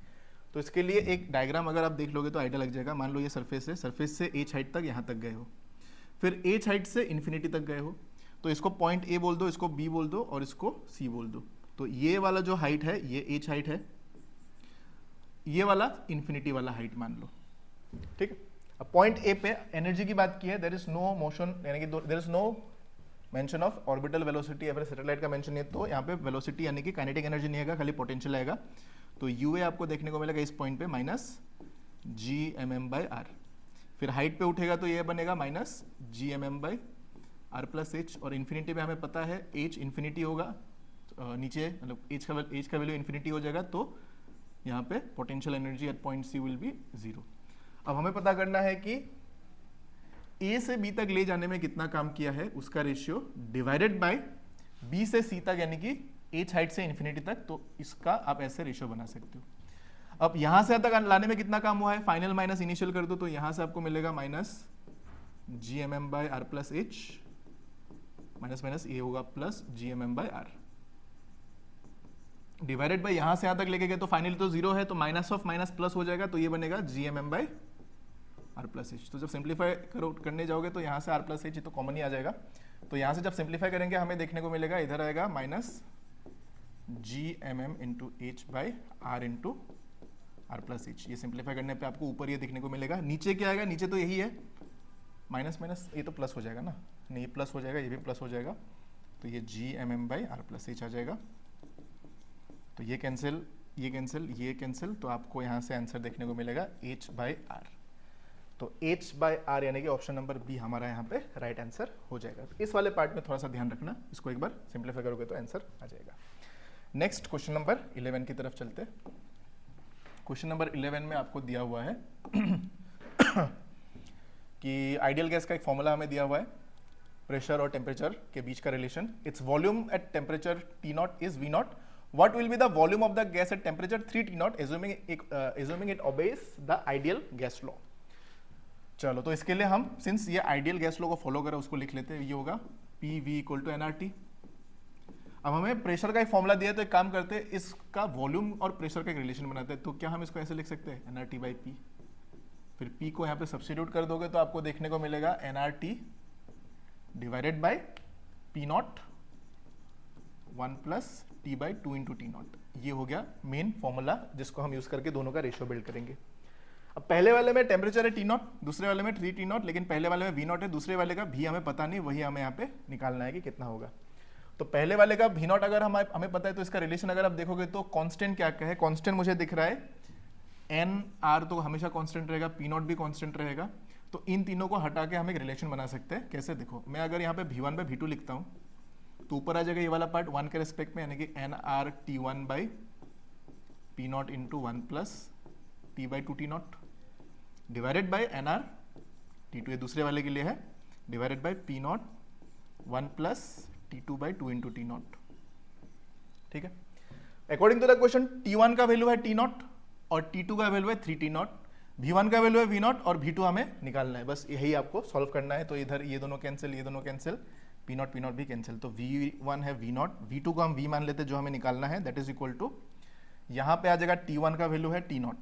तो इसके लिए एक diagram अगर आप देख लोगे तो idea लग जाएगा। मान लो ये सरफेस है, सरफेस से h हाइट तक यहाँ तक गए हो, फिर h हाइट से इन्फिनिटी तक गए हो, तो इसको पॉइंट A बोल दो, इसको B बोल दो और इसको C बोल दो। तो ये वाला जो हाइट है ये h हाइट है, ये वाला इन्फिनिटी वाला हाइट मान लो, ठीक है। अब पॉइंट A पे एनर्जी की बात की है, देयर इज नो मोशन, यानी कि there is no mention of orbital velocity, अगर सैटेलाइट का मेंशन है तो यहाँ पे वेलोसिटी यानी कि काइनेटिक एनर्जी नहीं आएगा, खाली पोटेंशियल आएगा। तो UA आपको देखने को मिलेगा इस पॉइंट पे -gmm/r, फिर हाइट पे उठेगा तो ये बनेगा -gmm/r+h, और इन्फिनिटी पे हमें पता है h इन्फिनिटी होगा, नीचे मतलब h का वैल्यू इन्फिनिटी हो जाएगा, तो यहाँ पे potential energy at point C will be 0। अब हमें पता करना है कि A से B तक ले जाने में कितना काम किया है उसका रेशियो डिवाइडेड बाय B से C तक, यानी कि h हाइट से इन्फिनिटी तक, तो इसका आप ऐसे रेशियो बना सकते हो। अब यहां से तक लाने में कितना काम हुआ है, फाइनल माइनस इनिशियल कर दो, तो यहां से आपको मिलेगा minus GMM/r plus h, minus minus ये होगा प्लस GMM/r, डिवाइडेड बाई यहां से यहां तक लेके गए तो फाइनली तो जीरो है, तो माइनस ऑफ माइनस प्लस हो जाएगा, तो ये बनेगा GMM/r प्लस h। तो जब सिंप्लीफाई करने जाओगे तो यहां से r प्लस h तो कॉमन ही आ जाएगा, तो यहां से जब सिंप्लीफाई करेंगे हमें देखने को मिलेगा इधर आएगा minus GMM into h by R into R plus H. ये सिंप्लीफाई करने पे आपको ऊपर ये देखने को मिलेगा, नीचे क्या आएगा, नीचे तो यही है माइनस माइनस, ये तो प्लस हो जाएगा ना, नहीं ये प्लस हो जाएगा, ये भी प्लस हो जाएगा, तो ये GMM/r प्लस एच आ जाएगा। तो ये कैंसिल, ये कैंसिल, ये कैंसिल, तो आपको यहाँ से आंसर देखने को मिलेगा h/r। तो h/r यानी कि ऑप्शन नंबर बी हमारा यहाँ पे राइट आंसर हो जाएगा। तो इस वाले पार्ट में थोड़ा सा ध्यान रखना, इसको एक बार सिंप्लीफाई करोगे तो आंसर आ जाएगा। नेक्स्ट क्वेश्चन नंबर 11 की तरफ चलते। क्वेश्चन नंबर 11 में आपको दिया हुआ है कि आइडियल गैस का एक फॉर्मूला हमें दिया हुआ है, प्रेशर और टेम्परेचर के बीच का relation. Its volume at temperature T0 is V0, what will be the volume of the gas at temperature 3 T0 assuming it obeys the ideal gas law। चलो तो इसके लिए हम सिंस ये आइडियल गैस लॉ को follow करें उसको लिख लेते हैं, ये होगा PV = NRT। अब हमें प्रेशर का एक फॉर्मूला दिया है, तो एक काम करते हैं, इसका वॉल्यूम और प्रेशर का एक रिलेशन बनाते हैं। तो क्या हम इसको ऐसे लिख सकते हैं NRT/P, फिर P को यहाँ पे सब्स्टिट्यूट कर दोगे तो आपको देखने को मिलेगा NRT divided by P0 1 plus T/2 into T0। ये हो गया मेन फॉर्मूला जिसको हम यूज करके दोनों का रेशियो बिल्ड करेंगे। अब पहले वाले में टेम्परेचर है T0, दूसरे वाले में 3 T0, लेकिन पहले वाले में V0 है, दूसरे वाले का V हमें पता नहीं, वही हमें यहाँ पे निकालना है कि कितना होगा। तो पहले वाले का V0 अगर हमें पता है, तो इसका रिलेशन अगर आप देखोगे तो कांस्टेंट क्या क्या है, कांस्टेंट मुझे दिख रहा है NR तो हमेशा कांस्टेंट रहेगा, P0 भी कांस्टेंट रहेगा, तो इन तीनों को हटा के हम एक रिलेशन बना सकते हैं। कैसे, देखो मैं अगर यहाँ पे V1 बाई V2 लिखता हूँ तो ऊपर आ जाएगा ये वाला पार्ट 1 के रेस्पेक्ट में, यानी कि NR T1 by P0 into 1 plus T/2 T0 divided by NR T2, ये दूसरे वाले के लिए है, divided by P0 1 plus T2/2 into T0। ठीक है, according to the question T1 का वैल्यू है T0 और T2 का वैल्यू है 3 T0, V1 का वैल्यू है V0 और V2 हमें निकालना है, बस यही आपको सॉल्व करना है। तो इधर ये दोनों कैंसिल, ये दोनों कैंसिल, P0 भी कैंसिल, तो V1 है V0, V2 को हम V मान लेते हैं जो हमें निकालना है, दैट इज इक्वल टू यहाँ पे आ जाएगा T1 का वैल्यू है T0,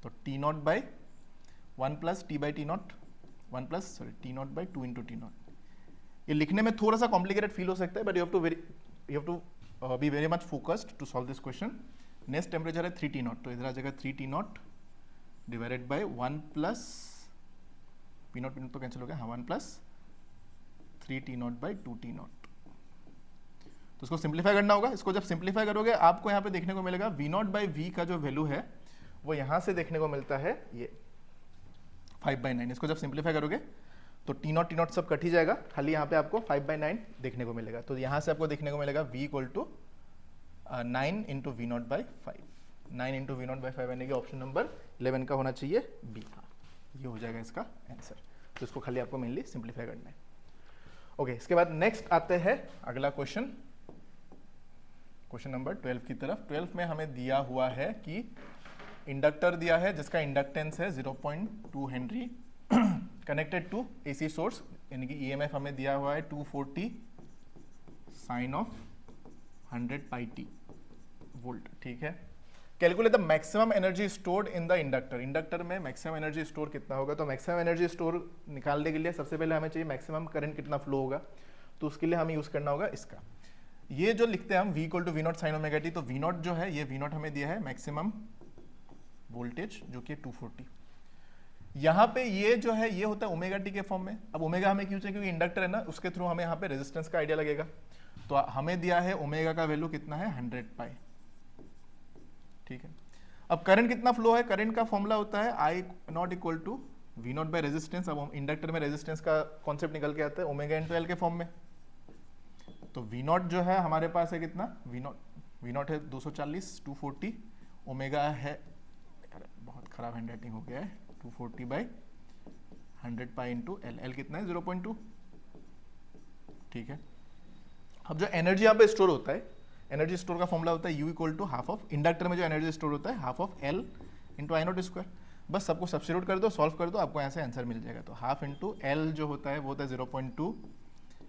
तो T0/1 plus T/T0 1 plus T0/2 into T0। ये लिखने में थोड़ा सा कॉम्प्लिकेटेड फील हो सकता है, but you have to be very much focused to solve this question. Next temperature है 3 T0, तो इधर आ जाएगा 3 T0 divided by 1 plus P0 तो कैंसिल हो गया, हाँ 1 प्लस 3 T0/2 T0। तो इसको सिंप्लीफाई करना होगा, इसको जब सिंप्लीफाई करोगे आपको यहाँ पे देखने को मिलेगा V0/V का जो वैल्यू है वो यहाँ से देखने को मिलता है ये 5/9। इसको जब सिंप्लीफाई करोगे तो T0 सब कट ही जाएगा, खाली यहाँ पे आपको 5/9 देखने को मिलेगा। तो यहाँ से आपको देखने को मिलेगा V = 9 into V0/5, 9 into V0/5 यानी कि ऑप्शन नंबर 11 का होना चाहिए बी। हाँ, ये हो जाएगा इसका आंसर। तो इसको खाली आपको मेनली सिंप्लीफाई करना है। ओके, इसके बाद नेक्स्ट आते हैं अगला क्वेश्चन, क्वेश्चन नंबर 12 की तरफ। 12 में हमें दिया हुआ है कि इंडक्टर दिया है जिसका इंडक्टेंस है 0.2 henry connected to AC source, यानी कि ईएमएफ हमें दिया हुआ है 240 sine of 100 pi T volt. ठीक है, calculate the maximum energy stored in the inductor. Inductor में मैक्सिमम एनर्जी स्टोर कितना होगा, तो मैक्सिमम एनर्जी स्टोर निकालने के लिए सबसे पहले हमें चाहिए मैक्सिमम करंट कितना फ्लो होगा, तो उसके लिए हमें यूज करना होगा इसका। ये जो लिखते हैं हम V = V0 sign omega T, तो V0 जो है ये V0 हमें दिया है मैक्सिमम वोल्टेज जो कि 240। यहाँ पे ये जो है ये होता है ओमेगा टी के फॉर्म में। अब ओमेगा हमें क्यों चाहिए, क्योंकि इंडक्टर है ना, उसके थ्रू हमें यहाँ पे रेजिस्टेंस का आइडिया लगेगा। तो हमें दिया है ओमेगा का वैल्यू कितना है 100 पाई। ठीक है, अब करंट कितना फ्लो है, करंट का फॉर्मूला होता है I0 = V0 बाय रेजिस्टेंस। अब इंडक्टर में रेजिस्टेंस का कॉन्सेप्ट निकल के आता है ओमेगा इंटू एल के फॉर्म में। तो V0 जो है हमारे पास है कितना, V0 है 240, 240 ओमेगा है, बहुत खराब हैंड राइटिंग हो गया है, 240 by 100 pi into L, L कितना है 0.2। ठीक है, अब जो एनर्जी यहाँ पे स्टोर होता है, एनर्जी स्टोर का फॉर्मूला होता है U equal to half of, inductor में जो एनर्जी स्टोर होता है half of L into I naught square. बस सबको सब्स्टिट्यूट कर दो, सॉल्व कर दो, आपको यहाँ से आंसर मिल जाएगा। तो हाफ इंटू L जो होता है वो होता है 0.2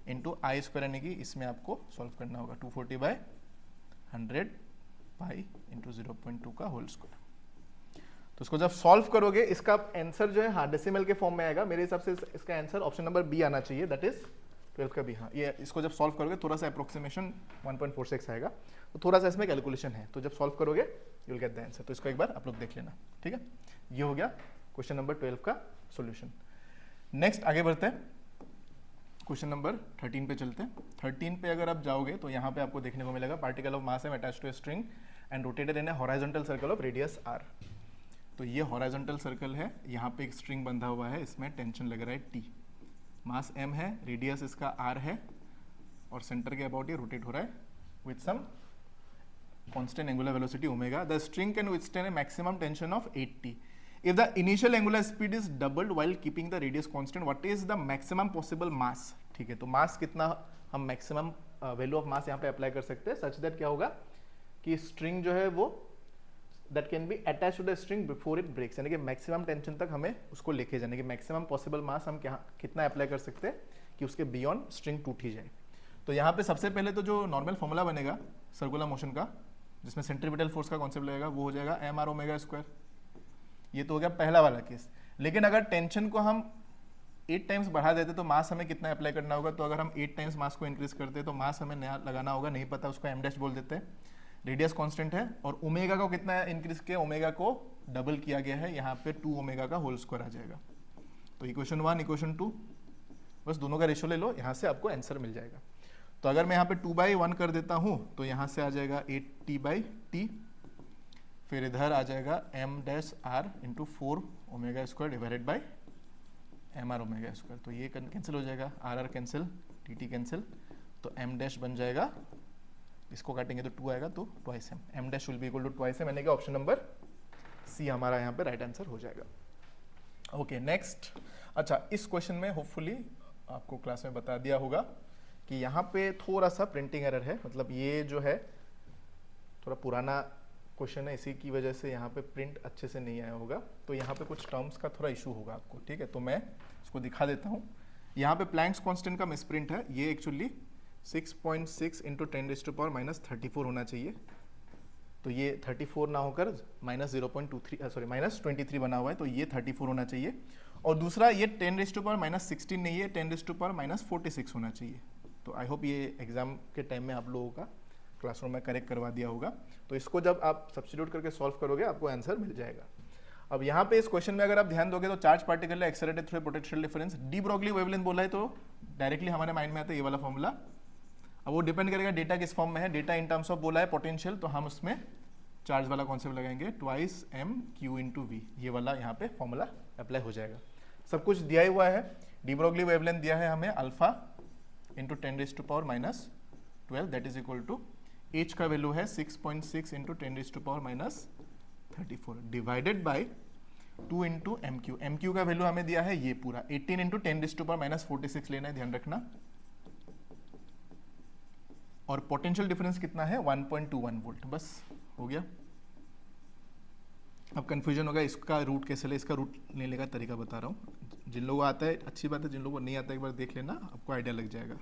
इंटू आई स्क्वायर, यानी कि इसमें आपको सॉल्व करना होगा 240/100 पाई इंटू 0.2 का होल स्क्वायर। तो इसको जब सॉल्व करोगे इसका आंसर जो है हाँ डेसिमल के फॉर्म में आएगा। मेरे हिसाब से इसका आंसर ऑप्शन नंबर बी आना चाहिए, दैट इज 12 का बी। हाँ, ये इसको जब सॉल्व करोगे थोड़ा सा अप्रोक्सीमेशन 1.46 आएगा, तो थोड़ा सा इसमें कैलकुलेशन है, तो जब सॉल्व करोगे you will get the answer. तो इसको एक बार आप लोग देख लेना, ठीक है। ये हो गया क्वेश्चन नंबर 12 का सॉल्यूशन। नेक्स्ट आगे बढ़ते हैं, क्वेश्चन नंबर 13 पे चलते हैं। 13 पे अगर आप जाओगे तो यहाँ पे आपको देखने को मिलेगा particle of mass M attached to a string and rotated in a horizontal circle of radius R. तो ये हॉरिजॉन्टल सर्कल है, यहाँ पे एक स्ट्रिंग बंधा हुआ है, इसमें टेंशन लग रहा है T, मास m है, रेडियस इसका r है और सेंटर के अबाउट ये रोटेट हो रहा है with some constant angular velocity omega. The string can withstand a maximum tension of 8T if the initial angular speed is doubled while keeping the radius constant, what is the maximum possible mass। ठीक है, तो मास कितना हम maximum value of mass यहाँ पे apply कर सकते हैं, सच दैट क्या होगा कि स्ट्रिंग जो है वो that can be attach to the string before it breaks, यानी कि मैक्सिमम टेंशन तक हमें उसको लेके जाने की मैक्सिमम पॉसिबल मास हम क्या कितना अप्लाई कर सकते हैं कि उसके बियॉन्ड स्ट्रिंग टूट ही जाए। तो यहाँ पे सबसे पहले तो जो नॉर्मल फॉर्मूला बनेगा सर्कुलर मोशन का, जिसमें सेंट्रीपिटल फोर्स का कॉन्सेप्ट लगेगा, वो हो जाएगा mr ओमेगा स्क्वायर। ये तो हो गया पहला वाला केस। लेकिन अगर टेंशन को हम 8 टाइम्स बढ़ा देते तो मास हमें कितना अप्लाई करना होगा, तो अगर हम 8 टाइम्स मास को इंक्रीज करते तो मास हमें नया लगाना होगा, नहीं पता, उसको m डैश बोल देते हैं। रेडियस कांस्टेंट है और ओमेगा को कितना इंक्रीज किया, ओमेगा को डबल किया गया है, यहाँ पे 2 ओमेगा का होल स्क्वायर आ जाएगा। तो इक्वेशन 1 इक्वेशन 2 बस दोनों का रेशियो ले लो, यहाँ से आपको आंसर मिल जाएगा। तो अगर मैं यहाँ पे 2/1 कर देता हूँ तो यहाँ से आ जाएगा 8T/T, फिर इधर आ जाएगा m dash r into 4 omega square divided by mr omega square. तो ये कैंसिल हो जाएगा, r कैंसिल, tt कैंसिल, तो m डैश बन जाएगा, इसको काटेंगे तो 2 आएगा, तो twice m dash will be equal to twice m, यानी कि ऑप्शन नंबर सी हमारा यहाँ पे राइट आंसर हो जाएगा। Okay next. अच्छा, इस क्वेश्चन में होपफुली आपको क्लास में बता दिया होगा कि यहाँ पे थोड़ा सा प्रिंटिंग एरर है, मतलब ये जो है थोड़ा पुराना क्वेश्चन है, इसी की वजह से यहाँ पे प्रिंट अच्छे से नहीं आया होगा, तो यहाँ पे कुछ टर्म्स का थोड़ा इशू होगा आपको, ठीक है। तो मैं इसको दिखा देता हूँ। यहाँ पे प्लैंक्स कांस्टेंट का मिसप्रिंट है, ये एक्चुअली 6.6 इंटू 10⁻³ होना चाहिए, तो ये 34 ना होकर -0.23 बना हुआ है, तो ये 34 होना चाहिए। और दूसरा ये 10⁻16 नहीं है, 10⁻46 होना चाहिए। तो आई होप ये एग्जाम के टाइम में आप लोगों का क्लासरूम में करेक्ट करवा दिया होगा। तो इसको जब आप सब्स्टिट्यूट करके सॉल्व करोगे आपको आंसर मिल जाएगा। अब यहाँ पे इस क्वेश्चन में अगर आप ध्यान दोगे तो चार्ज पार्टिकल है accelerated through potential difference, de Broglie wavelength बोला है, तो डायरेक्टली हमारे माइंड में आता है ये वाला फॉर्मूला। अब वो डिपेंड करेगा डेटा किस फॉर्म में है, डेटा इन टर्म्स ऑफ बोला है पोटेंशियल, तो हम उसमें चार्ज वाला कॉन्सेप्ट लगाएंगे, ट्वाइस m/q इंटू वी, ये वाला यहाँ पे फॉर्मूला अप्लाई हो जाएगा। सब कुछ दिया ही हुआ है, डी ब्रोगली वेवलेंथ दिया है हमें alpha into 10⁻⁻12 that is equal to H का वैल्यू है 6.6 into 10⁻⁻34 divided by 2 into M Q का वैल्यू हमें दिया है ये पूरा 18 इंटू 10⁻⁻46 लेना है, ध्यान रखना। और पोटेंशियल डिफरेंस कितना है 1.21 वोल्ट, बस हो गया। अब कंफ्यूजन होगा इसका रूट कैसे ले, इसका रूट लेने का तरीका बता रहा हूँ। जिन लोगों को आता है अच्छी बात है, जिन लोगों को नहीं आता एक बार देख लेना, आपको आइडिया लग जाएगा।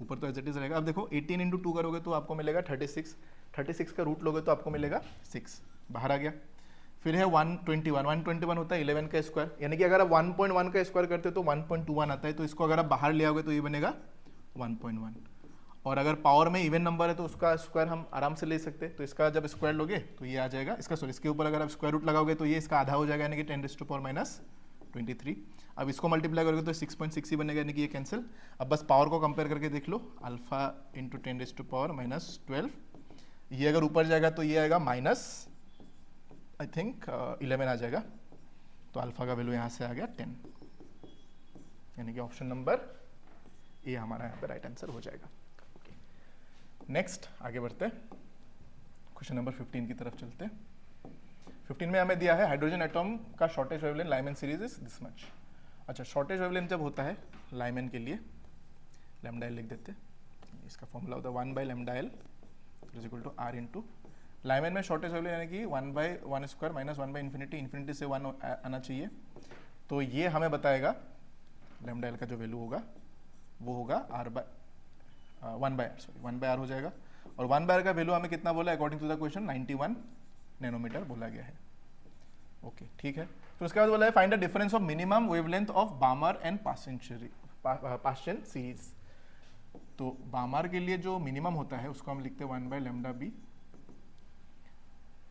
ऊपर तो एज इट इज रहेगा। अब देखो 18 इंटू 2 करोगे तो आपको मिलेगा 36, 36 का रूट लोगे तो आपको मिलेगा 6, बाहर आ गया। फिर है 121 होता है 11 का स्क्वायर, यानी कि अगर आप 1.1 का स्क्वायर करते हो तो 1.21 आता है, तो इसको अगर आप बाहर ले आओगे तो ये बनेगा 1.1। और अगर पावर में इवन नंबर है तो उसका स्क्वायर हम आराम से ले सकते हैं, तो इसका जब स्क्वायर लोगे तो ये आ जाएगा, इसका सॉरी इसके ऊपर अगर आप स्क्वायर रूट लगाओगे तो ये इसका आधा हो जाएगा, यानी कि 10⁻⁻23। अब इसको मल्टीप्लाई करोगे तो 6.6 ही बनेगा, यानी कि ये कैंसिल। अब बस पावर को कंपेयर करके देख लो, अल्फा इंटू 10⁻⁻12, ये अगर ऊपर जाएगा तो ये आएगा माइनस आई थिंक 11 आ जाएगा, तो अल्फा का वैल्यू यहाँ से आ गया 10, यानी कि ऑप्शन नंबर ए हमारा यहाँ पे राइट आंसर हो जाएगा। नेक्स्ट आगे बढ़ते हैं, क्वेश्चन नंबर 15 की तरफ चलते हैं। 15 में हमें दिया है हाइड्रोजन एटॉम का shortage wavelength Lyman series is this much. अच्छा, शॉर्टेज वेवलेंथ जब होता है लाइमन के लिए, लैम्डा लिख देते हैं, इसका फॉर्मूला होता है 1 by lambda L is equal to R into Lyman में शॉर्टेज वैल्यू यानी कि 1 by 1 square minus 1 by infinity, infinity से 1 आना चाहिए। तो ये हमें बताएगा लेमडा एल का जो वैल्यू होगा वो होगा आर बाय 1 बाय आर हो जाएगा। और 1 बाय आर का वैल्यू हमें कितना बोला according to the question 91 nanometre बोला गया है। ओके ठीक है। फिर उसके बाद बोला है find the difference of minimum wavelength of बामर and Paschen series. तो बामर के लिए जो मिनिमम होता है उसको हम लिखते हैं 1 बाय लेमडा बी।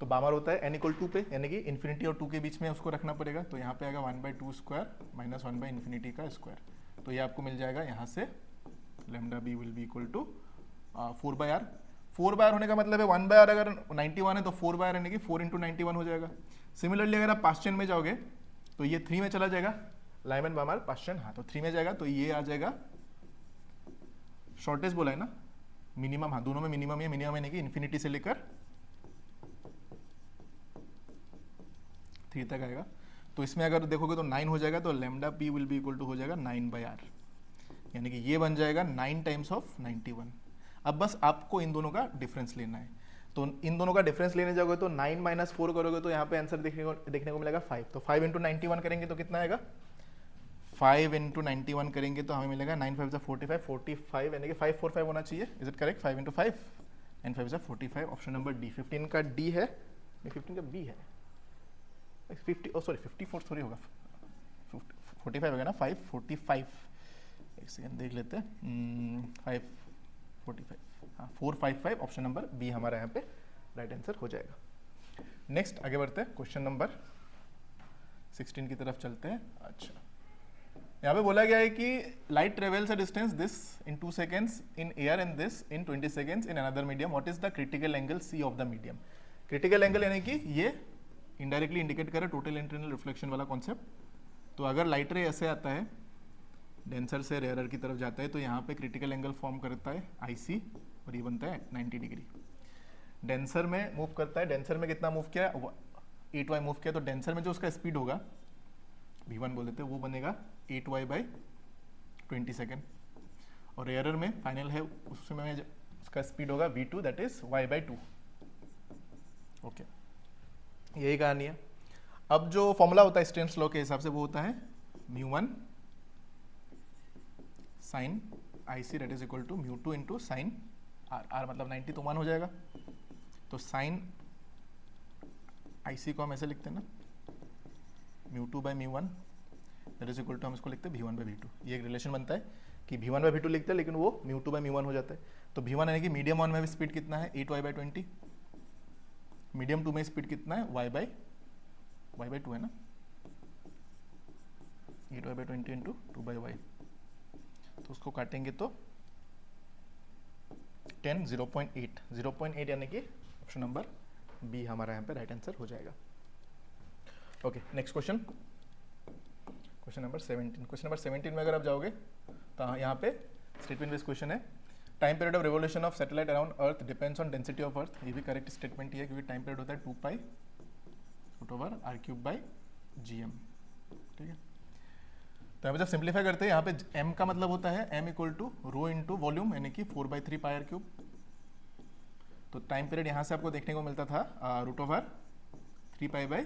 तो बामर होता है n इक्वल 2 पे, यानी कि इन्फिनिटी और 2 के बीच में उसको रखना पड़ेगा। तो यहाँ पे आएगा 1 by 2 square minus 1 by infinity का स्क्वायर। तो ये आपको मिल जाएगा यहाँ से lambda B will be equal to 4 by R. 4 by R होने का मतलब है 1 बाय आर अगर 91 है तो 4 बाय आर यानी कि 4 इंटू 91 हो जाएगा। सिमिलरली अगर आप पास्चन में जाओगे तो ये 3 में चला जाएगा, लाइमैन बामर पास्चन, हाँ तो 3 में जाएगा। तो ये आ जाएगा शॉर्टेज बोला है ना मिनिमम, हाँ दोनों में मिनिमम है, मिनिमम यानी कि इन्फिनिटी से लेकर 3 तक आएगा। तो इसमें अगर देखोगे तो 9 हो जाएगा, तो lambda P will be equal to हो जाएगा 9 बाई आर, यानी कि ये बन जाएगा 9 टाइम्स ऑफ 91। अब बस आपको इन दोनों का डिफरेंस लेना है। तो इन दोनों का डिफरेंस लेने जाओगे तो 9 माइनस 4 करोगे तो यहाँ पे आंसर देखने को मिलेगा 5। तो 5 इंटू 91 करेंगे तो कितना आएगा, 5 इंटू 91 करेंगे तो हमें मिलेगा 9 5 45, 45 यानी कि 545 होना चाहिए। Is it correct? 5 into 5 and 5 45, option number D. 15 का डी है, 15 का बी है, 50 सॉरी 54 सॉरी होगा, 45 होगा ना, 545। एक सेकेंड देख लेते हैं, 545, हाँ 455, ऑप्शन नंबर बी हमारा यहाँ पे राइट आंसर हो जाएगा। नेक्स्ट आगे बढ़ते हैं, क्वेश्चन नंबर 16 की तरफ चलते हैं। अच्छा, यहाँ पे बोला गया है कि light travels a distance this in 2 seconds in air and this in 20 seconds in another medium, what is the critical angle C of the medium. Critical angle यानी कि ये इनडायरेक्टली इंडिकेट करे टोटल इंटरनल रिफ्लेक्शन वाला concept. तो अगर light रे ऐसे आता है डेंसर से रेयरर की तरफ जाता है तो यहाँ पे क्रिटिकल एंगल फॉर्म करता है IC और ये बनता है 90 डिग्री। डेंसर में मूव करता है, डेंसर में कितना मूव किया, 8y मूव किया, तो डेंसर में जो उसका स्पीड होगा v1 बोल देते हैं, वो बनेगा 8y बाई 20 सेकेंड। और रेयरर में फाइनल है उसमें उसका स्पीड होगा v2 that is y by 2। Okay, यही कहानी है। अब जो फॉर्मूला होता है स्टेन्स लॉ के हिसाब से वो होता है μ1 sine IC that is equal to μ2 into sine R मतलब 90 तो 1 हो जाएगा। तो साइन IC को हम ऐसे लिखते हैं ना, μ2 by μ1 that is equal to हम इसको लिखते हैं v1 बाई v2। ये एक रिलेशन बनता है कि v1 बाई v2 लिखते हैं लेकिन वो μ2 बाई μ1 हो जाता है। तो v1 यानी कि मीडियम 1 में भी स्पीड कितना है 8y बाई 20, मीडियम 2 में स्पीड कितना है y बाई 2 है ना, 8y by 20 into 2 by y। तो उसको काटेंगे तो 10 0.8 यानी कि ऑप्शन नंबर बी हमारा यहाँ पे राइट आंसर हो जाएगा। Okay, next question, question number 17। Question number 17 में अगर आप जाओगे तो यहाँ पे स्टेटमेंट बेस्ड क्वेश्चन है। Time period of revolution of satellite around earth depends on density of earth. ये भी करेक्ट स्टेटमेंट ही है क्योंकि टाइम पीरियड होता है 2 pi root over r³ by gm। ठीक है, तो यहाँ पे जब सिंप्लीफाई करते हैं यहाँ पे m का मतलब होता है m equal to rho into volume यानी कि 4/3 पाई r³। तो टाइम पीरियड यहाँ से आपको देखने को मिलता था रूट ओवर 3 पाई बाई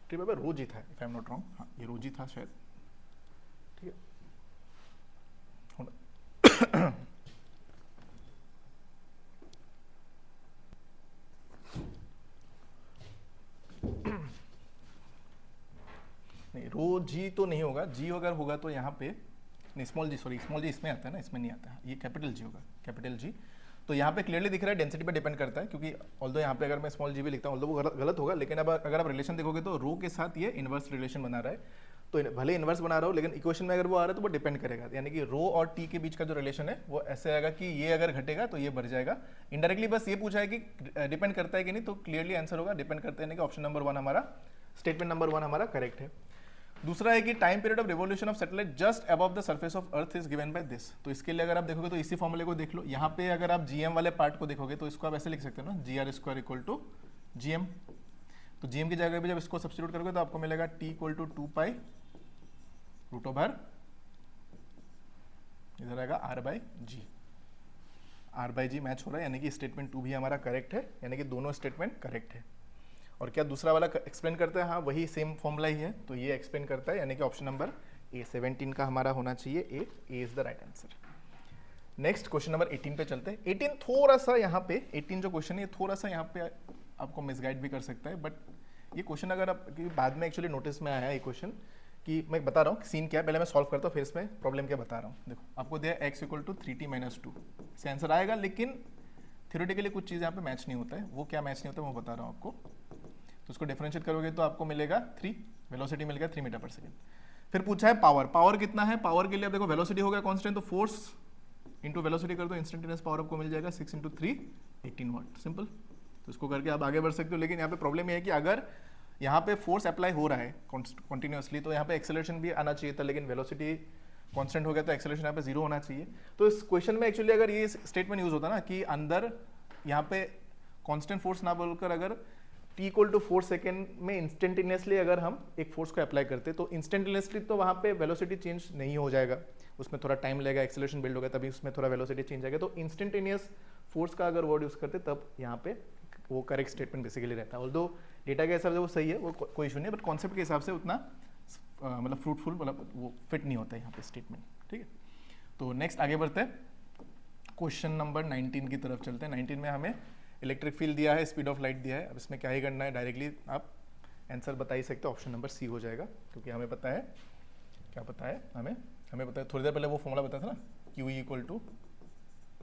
3 पाई रो जी था, if I am not wrong, हाँ ये रो जी था शायद। ठीक है, नहीं रो जी तो नहीं होगा, जी अगर होगा तो यहाँ पे नहीं, स्मॉल जी, सॉरी स्मॉल जी इसमें आता है ना, इसमें नहीं आता है, ये कैपिटल जी होगा, कैपिटल जी। तो यहाँ पे क्लियरली दिख रहा है डेंसिटी पे डिपेंड करता है, क्योंकि ऑल्दो यहाँ पे अगर मैं स्मॉल जी भी लिखता हूँ ऑल्दो वो गलत होगा, लेकिन अब अगर आप रिलेशन देखोगे तो रो के साथ ये इनवर्स रिलेशन बना रहा है। तो भले इनवर्स बना रहा हो लेकिन इक्वेशन में अगर वो आ रहा है तो वो डिपेंड करेगा, यानी कि रो और टी के बीच का जो रिलेशन है वो ऐसे आएगा कि ये अगर घटेगा तो ये बढ़ जाएगा। इनडायरेक्टली बस ये पूछा है कि डिपेंड करता है कि नहीं, तो क्लियरली आंसर होगा डिपेंड करता है, कि ऑप्शन नंबर 1 हमारा, स्टेटमेंट नंबर 1 हमारा करेक्ट है। दूसरा है कि time period of revolution of satellite just above the surface of earth is given by this. तो इसके लिए अगर आप देखोगे तो इसी फॉर्मूले को देख लो, यहाँ पे अगर आप जीएम वाले पार्ट को देखोगे तो इसको आप ऐसे लिख सकते हो ना, GR² इक्वल टू GM। तो GM की जगह पे जब इसको सब्स्टिट्यूट करोगे तो आपको मिलेगा T equal to 2 pi root over इधर आएगा R by G, R by G match हो रहा है, यानी कि स्टेटमेंट 2 भी हमारा करेक्ट है, यानी कि दोनों स्टेटमेंट करेक्ट है। और क्या दूसरा वाला एक्सप्लेन करता है? हाँ, वही सेम फॉर्मूला ही है, तो ये एक्सप्लेन करता है, यानी कि ऑप्शन नंबर ए 17 का हमारा होना चाहिए, A is the right answer. Next question number 18 पे चलते हैं। 18 थोड़ा सा यहाँ पे 18 जो क्वेश्चन है थोड़ा सा यहाँ पे आपको मिसगाइड भी कर सकता है, बट ये क्वेश्चन अगर आप बाद में एक्चुअली नोटिस में आया है ये क्वेश्चन कि मैं बता रहा हूँ सीन क्या है, पहले मैं सॉल्व करता हूँ फिर इसमें प्रॉब्लम क्या बता रहा हूँ। देखो आपको दिया x equal to 3t minus 2 से आंसर आएगा, लेकिन थ्योरेटिकली कुछ चीज़ यहाँ पे मैच नहीं होता है। वो क्या मैच नहीं होता है वो बता रहा हूँ आपको। तो उसको डिफरेंशिएट करोगे तो आपको मिलेगा 3, वेलोसिटी मिलेगा 3 मीटर पर सेकेंड। फिर पूछा है पावर, पावर कितना है? पावर के लिए आप देखो वेलोसिटी हो गया कांस्टेंट, तो फोर्स इंटू वेलोसिटी कर दो, इंस्टेंटेनियस पावर आपको मिल जाएगा 6 इंटू 3 18 वाट, सिंपल। तो इसको करके आप आगे बढ़ सकते हो, लेकिन यहाँ पे प्रॉब्लम ये है कि अगर यहाँ पे फोर्स अप्लाई हो रहा है कंटिन्यूअसली तो यहाँ पे एक्सेलरेशन भी आना चाहिए था, लेकिन वेलोसिटी कांस्टेंट हो गया तो एक्सेलरेशन यहाँ पे 0 होना चाहिए। तो इस क्वेश्चन में एक्चुअली अगर ये स्टेटमेंट यूज होता ना कि अंदर यहाँ पे कांस्टेंट फोर्स ना बोलकर अगर t इक्वल टू 4 सेकेंड में इंस्टेंटेनियसली अगर हम एक फोर्स को अप्लाई करते तो इंस्टेंटेनियसली तो वहाँ पे वेलोसिटी चेंज नहीं हो जाएगा, उसमें थोड़ा टाइम लगेगा, एक्सेलरेशन बिल्ड होगा, तभी उसमें थोड़ा वेलोसिटी चेंज आएगा। तो इंस्टेंटेनियस फोर्स का अगर वर्ड यूज करते तब यहाँ पे वो करेक्ट स्टेटमेंट बेसिकली रहता है। ऑल्दो डेटा के हिसाब से वो सही है, वो कोई इशू नहीं है, बट कॉन्सेप्ट के हिसाब से उतना मतलब फ्रूटफुल मतलब वो फिट नहीं होता है यहाँ पे स्टेटमेंट, ठीक है। तो नेक्स्ट आगे बढ़ते हैं, क्वेश्चन नंबर 19 की तरफ चलते हैं। 19 में हमें इलेक्ट्रिक फील्ड दिया है, स्पीड ऑफ लाइट दिया है। अब इसमें क्या ही करना है, डायरेक्टली आप आंसर बता ही सकते हो, ऑप्शन नंबर सी हो जाएगा, क्योंकि हमें पता है क्या पता है, हमें पता है थोड़ी देर पहले वो फॉर्मूला बताया था ना, Q equal to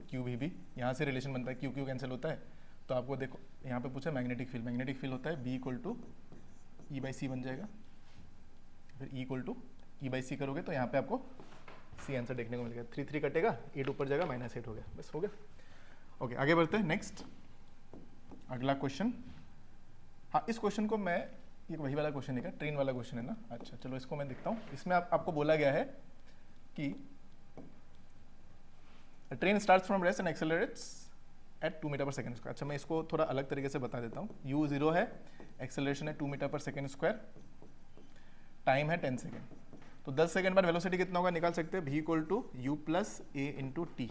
Q V B, यहाँ से रिलेशन बनता है, क्यू क्यू कैंसिल होता है। तो आपको देखो यहाँ पे पूछा मैग्नेटिक फील्ड होता है B equal to E by C बन जाएगा, फिर E equal to E by C करोगे तो यहाँ पे आपको सी आंसर देखने को मिलेगा। 3 3 कटेगा, 8 ऊपर जाएगा, -8 हो गया, बस हो गया। ओके आगे बढ़ते हैं, नेक्स्ट अगला क्वेश्चन। हाँ इस क्वेश्चन को मैं, ये वही वाला क्वेश्चन है, ट्रेन वाला क्वेश्चन है ना, अच्छा चलो इसको मैं देखता हूँ। इसमें आपको बोला गया है कि train starts from rest and accelerates at 2 metre per second square. अच्छा मैं इसको थोड़ा अलग तरीके से बता देता हूँ। u 0 है, एक्सेलरेशन है 2 metre per second square, time है 10 सेकेंड। तो 10 सेकेंड बाद वेलोसिटी कितना होगा निकाल सकते हैं, v equal to u plus a into t,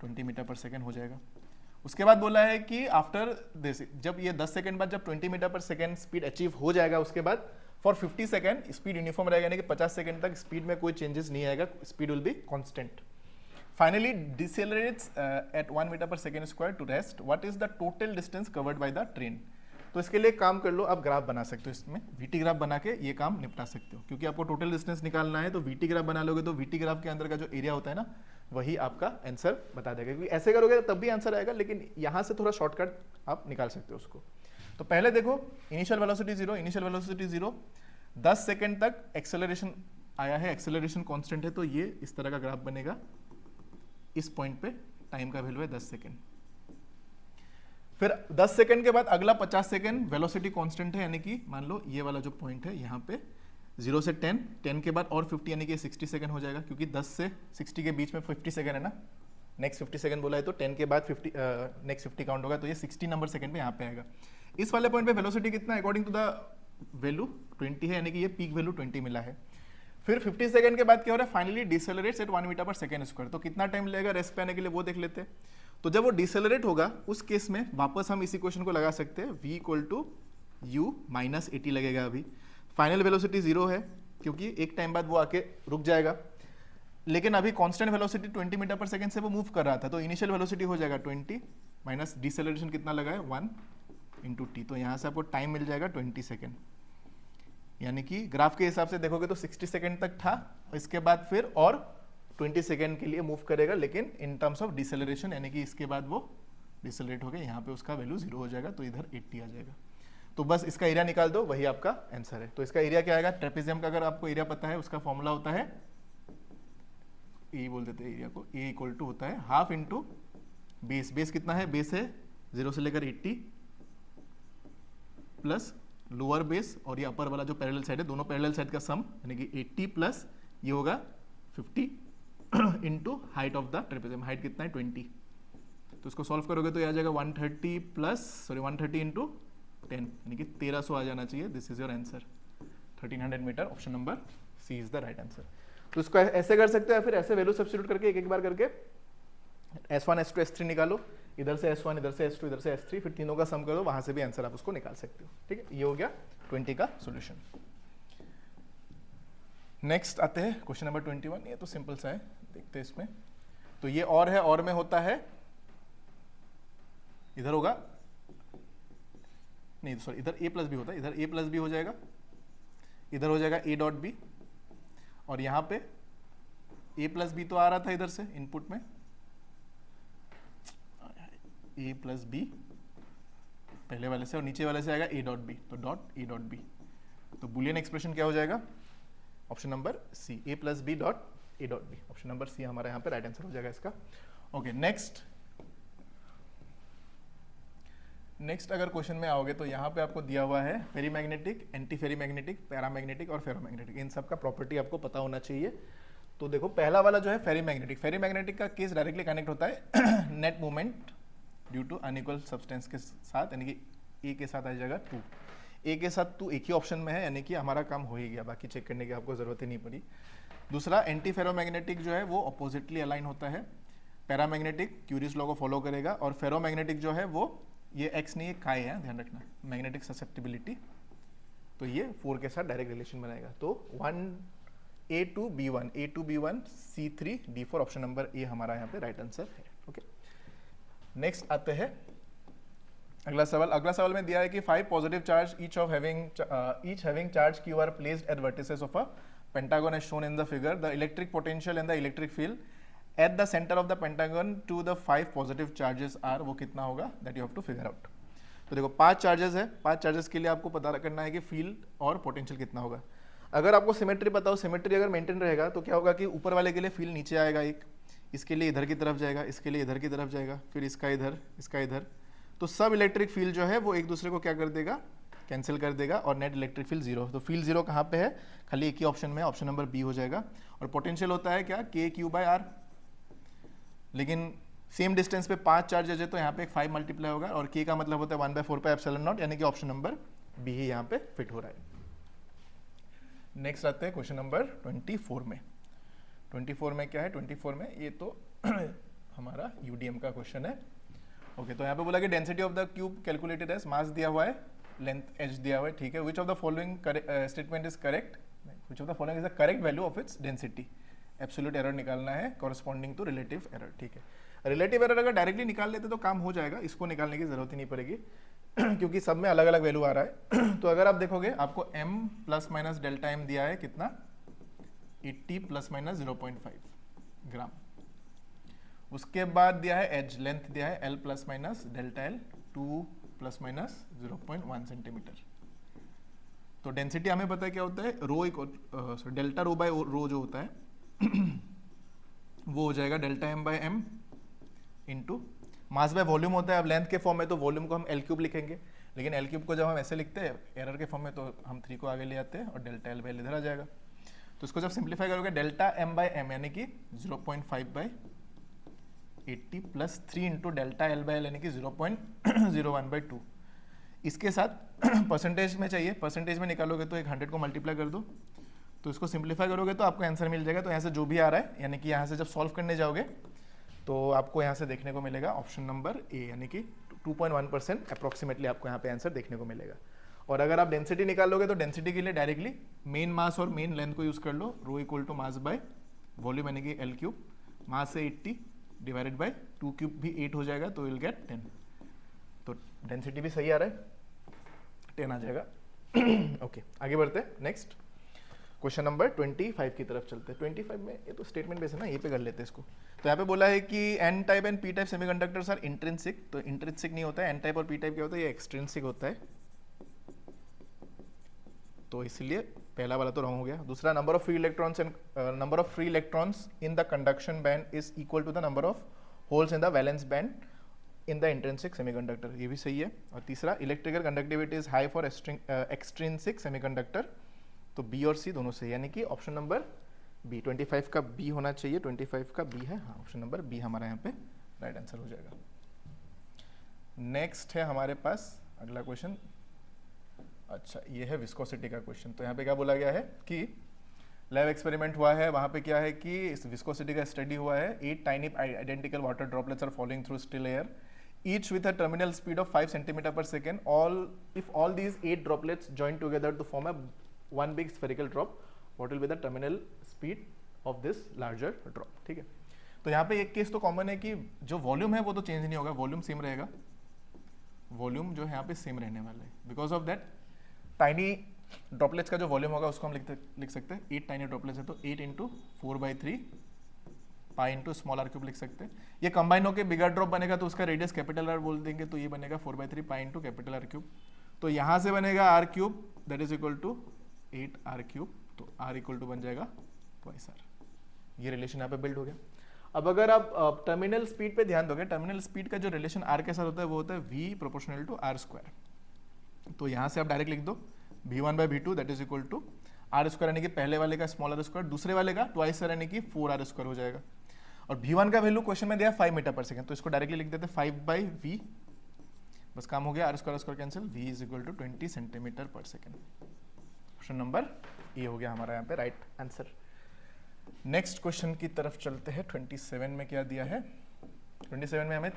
20 metre per second हो जाएगा। उसके बाद बोला है कि आफ्टर दिस, जब ये 10 सेकेंड बाद जब 20 metre per second speed achieve हो जाएगा, उसके बाद फॉर 50 सेकेंड स्पीड यूनिफॉर्म रहेगा, यानी कि 50 सेकेंड तक स्पीड में कोई चेंजेस नहीं आएगा, speed will be constant. Finally decelerates at 1 meter per second square to rest. What is the total distance covered by the train? तो इसके लिए काम कर लो, आप ग्राफ बना सकते हो, इसमें वीटी ग्राफ बना के ये काम निपटा सकते हो, क्योंकि आपको टोटल डिस्टेंस निकालना है। तो वीटी ग्राफ बना लोगे तो वीटी ग्राफ के अंदर का जो एरिया होता है ना, वही आपका आंसर बता देगा, क्योंकि ऐसे करोगे तब भी आंसर आएगा, लेकिन यहाँ से थोड़ा शॉर्टकट आप निकाल सकते हो उसको। तो पहले देखो इनिशियल वेलोसिटी 0, 10 सेकेंड तक एक्सेलरेशन आया है, एक्सेलरेशन कॉन्स्टेंट है, तो ये इस तरह का ग्राफ बनेगा। इस पॉइंट पे टाइम का वैल्यू है 10 सेकेंड। फिर 10 सेकेंड के बाद अगला 50 सेकेंड वेलोसिटी कांस्टेंट है, यानी कि मान लो ये वाला जो पॉइंट है यहाँ पे 0 से 10 के बाद और 50, यानी कि 60 सेकेंड हो जाएगा, क्योंकि 10 से 60 के बीच में 50 सेकेंड है ना, नेक्स्ट 50 सेकेंड बोला है, तो 10 के बाद 50 नेक्स्ट 50 काउंट होगा, तो ये 60 नंबर सेकेंड पे यहाँ पे आएगा। इस वाले पॉइंट पे वेलोसिटी कितना, अकॉर्डिंग टू द वैल्यू 20 है, यानी कि ये पीक वैल्यू 20 मिला है। फिर 50 सेकंड के बाद क्या हो रहा है, finally डिसेलरेट्स eight 1 metre per second square. तो कितना टाइम लगेगा रेस्ट पे आने के लिए वो देख लेते हैं। तो जब वो डिसेलरेट होगा उस केस में वापस हम इसी क्वेश्चन को लगा सकते हैं, v equal to u minus 80 लगेगा। अभी फाइनल वेलोसिटी 0 है, क्योंकि एक टाइम बाद वो आके रुक जाएगा, लेकिन अभी constant velocity 20 metre per second से वो मूव कर रहा था, तो इनिशियल वेलोसिटी हो जाएगा 20 माइनस डिसेलरेशन कितना लगा है 1 इंटू टी, तो यहाँ से आपको टाइम मिल जाएगा 20 सेकेंड। यानी कि ग्राफ के हिसाब से देखोगे तो 60 सेकेंड तक था, इसके बाद फिर और 20 सेकेंड के लिए मूव करेगा, लेकिन इन टर्म्स ऑफ डिसेलरेशन, यानी कि इसके बाद वो डिसेलरेट हो गया, यहाँ पे उसका वैल्यू 0 हो जाएगा, तो इधर 80 आ जाएगा। तो बस इसका एरिया निकाल दो, वही आपका आंसर है। तो इसका एरिया क्या आएगा, ट्रेपेजियम का अगर आपको एरिया पता है, उसका फॉर्मूला होता है, ए बोल देते हैं एरिया को, ए इक्वल टू होता है हाफ इंटू बेस। बेस कितना है, बेस है 0 से लेकर 80 प्लस लोअर बेस और ये अपर वाला जो पैरेलल साइड है, दोनों पैरेलल साइड का सम, यानी कि 80 प्लस ये होगा 50 into height of the trapezium. Height कितना है 20, तो इसको सॉल्व करोगे तो ये आ जाएगा 130 इंटू 10, यानी कि 1300 आ जाना चाहिए। This is your answer 1300 metre, option number C is the right answer. तो इसको ऐसे कर सकते हो या फिर ऐसे वैल्यू सब्स्टिट्यूट करके एक एक बार करके S1 S2 S3 निकालो, इधर से S1 इधर से S2 इधर से S3, फिर तीनों का सम कर दो, वहां से भी आंसर आप उसको निकाल सकते हो। ठीक है, ये हो गया 20 का सॉल्यूशन। नेक्स्ट आते हैं क्वेश्चन नंबर 21। ये तो सिंपल सा है, देखते हैं इसमें। तो ये और है, और में होता है, इधर होगा नहीं सॉरी, इधर a प्लस बी होता है, इधर a प्लस बी हो जाएगा, इधर हो जाएगा a डॉट बी, और यहां पे a प्लस बी तो आ रहा था इधर से इनपुट में, a प्लस बी पहले वाले से, और नीचे वाले से आएगा a डॉट बी, तो डॉट a डॉट बी। तो बुलियन एक्सप्रेशन क्या हो जाएगा? Option number C, a plus b dot a dot b. Option number C हमारा यहाँ पे राइट आंसर हो जाएगा इसका। ओके, नेक्स्ट अगर क्वेश्चन में आओगे तो यहाँ पे आपको दिया हुआ है फेरीमैग्नेटिक, एंटी फेरीमैग्नेटिक, पैरामैग्नेटिक और फेरोमैग्नेटिक, इन सब का प्रॉपर्टी आपको पता होना चाहिए। तो देखो पहला वाला जो है फेरीमैग्नेटिक, फेरीमैग्नेटिक का केस डायरेक्टली कनेक्ट होता है net movement due to unequal substance के साथ, यानी कि ए के साथ आ जाएगा 2, ए के साथ 2 एक ही ऑप्शन में है, यानी कि हमारा काम हो ही गया, बाकी चेक करने की आपको जरूरत ही नहीं पड़ी। दूसरा एंटी फेरोमैग्नेटिक जो है वो अपोजिटली अलाइन होता है, पैरामैग्नेटिक क्यूरीज लॉ को फॉलो करेगा, और फेरोमैग्नेटिक जो है वो ये एक्स नहीं है काय है, ध्यान रखना, मैग्नेटिक ससेप्टिबिलिटी, तो ये 4 के साथ डायरेक्ट रिलेशन बनाएगा। तो 1A2 B1, A2 B1 C3 D4, option number ए हमारा यहाँ पे राइट आंसर है। ओके, नेक्स्ट आते हैं अगला सवाल। अगला सवाल में दिया है कि 5 positive charge each having charge q are placed at vertices of a pentagon as shown in the figure. The electric potential and the electric field at the center of the pentagon to the 5 positive charges are, वो कितना होगा, that you have to figure out। तो देखो 5 charges है, 5 charges के लिए आपको पता करना है कि फील्ड और पोटेंशियल कितना होगा। अगर आपको सिमेट्री पता हो, सिमेट्री अगर मेंटेन रहेगा तो क्या होगा कि ऊपर वाले के लिए फील्ड नीचे आएगा, एक इसके लिए इधर की तरफ जाएगा, इसके लिए इधर की तरफ जाएगा, फिर इसका इधर, इसका इधर, तो सब इलेक्ट्रिक फील्ड जो है वो एक दूसरे को क्या कर देगा, कैंसिल कर देगा, और नेट इलेक्ट्रिक फील्ड जीरो। तो फील्ड जीरो कहाँ पे है, खाली एक ही ऑप्शन में, ऑप्शन नंबर बी हो जाएगा। और पोटेंशियल होता है क्या, के क्यू बाय आर, लेकिन सेम डिस्टेंस पे 5 चार्जेज है तो यहाँ पे एक 5 मल्टीप्लाई होगा, और के का मतलब होता है 1/4 पे एप्सिलॉन नॉट, यानी कि ऑप्शन नंबर बी ही यहाँ पे फिट हो रहा है। नेक्स्ट आते हैं क्वेश्चन नंबर 24 में। 24 में क्या है, 24 में ये तो हमारा यूडीएम का क्वेश्चन है। ओके, तो यहाँ पे बोला कि density of the cube calculated as, mass दिया हुआ है, लेंथ एच दिया हुआ है, ठीक है। Which of the following statement is correct, which of the following is the correct value of its density, absolute error निकालना है कॉरस्पॉन्डिंग टू रिलेटिव एरर, ठीक है। रिलेटिव एरर अगर डायरेक्टली निकाल लेते तो काम हो जाएगा, इसको निकालने की जरूरत ही नहीं पड़ेगी क्योंकि सब में अलग अलग वैल्यू आ रहा है तो अगर आप देखोगे आपको m plus minus delta m दिया है कितना, 80 प्लस माइनस 0.5 ग्राम। उसके बाद दिया है एज, लेंथ दिया है l plus minus delta l 2 plus minus 0.1 centimetre. तो डेंसिटी हमें पता है क्या होता है, रो डेल्टा रो बाय रो जो होता है वो हो जाएगा delta m by m into mass by volume होता है। अब लेंथ के फॉर्म में तो वॉल्यूम को हम एल क्यूब लिखेंगे, लेकिन एल क्यूब को जब हम ऐसे लिखते हैं एरर के फॉर्म में तो हम 3 को आगे ले आते हैं और डेल्टा एल बाय इधर आ जाएगा। तो इसको जब सिंप्लीफाई करोगे डेल्टा m बाय m यानी कि 0.5 by 80 plus 3 into delta l by l यानी कि 0.01 बाय 2। इसके साथ परसेंटेज में चाहिए, परसेंटेज में निकालोगे तो एक 100 को मल्टीप्लाई कर दो, तो इसको सिंप्लीफाई करोगे तो आपको आंसर मिल जाएगा। तो यहाँ से जो भी आ रहा है, यानी कि यहाँ से जब सॉल्व करने जाओगे तो आपको यहाँ से देखने को मिलेगा ऑप्शन नंबर ए, यानी कि 2.1% अप्रोक्सीमेटली आपको यहाँ पे आंसर देखने को मिलेगा। और अगर आप डेंसिटी निकालोगे तो डेंसिटी के लिए डायरेक्टली मेन मास और मेन लेंथ को यूज कर लो, rho equal to mass by volume यानी कि एल क्यूब, मास से 80 डिवाइडेड बाय 2 क्यूब भी 8 हो जाएगा, तो विल गेट 10। तो डेंसिटी भी सही आ रहा है, 10 आ जाएगा। ओके, आगे बढ़ते हैं नेक्स्ट क्वेश्चन नंबर 25 की तरफ चलते हैं। 25 में ये तो स्टेटमेंट बेस है ना, ये पे कर लेते हैं इसको। तो यहाँ पे बोला है कि n type and p type semiconductors are intrinsic, तो इंट्रिंसिक नहीं होता है, एन टाइप और पी टाइप क्या होता है, ये एक्सट्रिंसिक होता है, तो इसलिए पहला वाला तो रॉन्ग हो गया। दूसरा, number of free electrons and number of free electrons in the conduction band is equal to the number of holes in the valence band in the intrinsic semiconductor, ये भी सही है। और तीसरा, electrical conductivity is high for extrinsic semiconductor, तो B और C दोनों सही, यानी कि ऑप्शन नंबर बी 25 का बी होना चाहिए, 25 का बी है, हाँ ऑप्शन नंबर बी हमारा यहाँ पे राइट आंसर हो जाएगा। नेक्स्ट है हमारे पास अगला क्वेश्चन, अच्छा ये है विस्कोसिटी का क्वेश्चन। तो यहाँ पे क्या बोला गया है कि लैब एक्सपेरिमेंट हुआ है, वहाँ पे क्या है कि इस विस्कोसिटी का स्टडी हुआ है। 8 tiny identical water droplets are following through still air, each with a terminal speed of 5 centimeter per second. If all these 8 droplets join together to form a one big spherical drop, what will be the terminal speed of this larger drop? ठीक है, तो यहाँ पे एक case तो common है कि जो वॉल्यूम है वो तो चेंज नहीं होगा, वॉल्यूम सेम रहेगा, वॉल्यूम जो है यहाँ पे सेम रहने वाला है। Because of that tiny droplets का जो वॉल्यूम होगा उसको हम लिख सकते हैं 8 टाइनी ड्रॉपलेट्स है तो 8 into 4/3 pi into small r cube लिख सकते हैं। ये कंबाइन होकर बिगर ड्रॉप बनेगा तो उसका रेडियस कैपिटल आर बोल देंगे, तो ये बनेगा 4/3 pi into capital R cube. तो यहाँ से बनेगा R cube that is equal to 8 r cube, तो आर इक्वल टू बन जाएगा ट्वाइस आर। ये रिलेशन यहाँ पे बिल्ड हो गया। अब अगर आप टर्मिनल स्पीड पे ध्यान दोगे, टर्मिनल स्पीड का जो रिलेशन आर के साथ होता है वो होता है v proportional to r square. तो यहाँ से आप डायरेक्ट लिख दो v1/v2 that is equal to r square, यानी कि पहले वाले का स्मॉल आर स्क्वायर, दूसरे वाले का ट्वाइस आर यानी कि 4r स्क्वायर हो जाएगा। और v1 का वैल्यू क्वेश्चन में दिया 5 मीटर पर सेकंड, तो इसको डायरेक्टली लिख देते 5/v, बस काम हो गया, r square cancel, v is equal to 20 centimetre per second. Option number A हो गया हमारा यहाँ पे राइट आंसर। नेक्स्ट क्वेश्चन की तरफ चलते हैं। 27 में क्या दिया है? 27 में हमें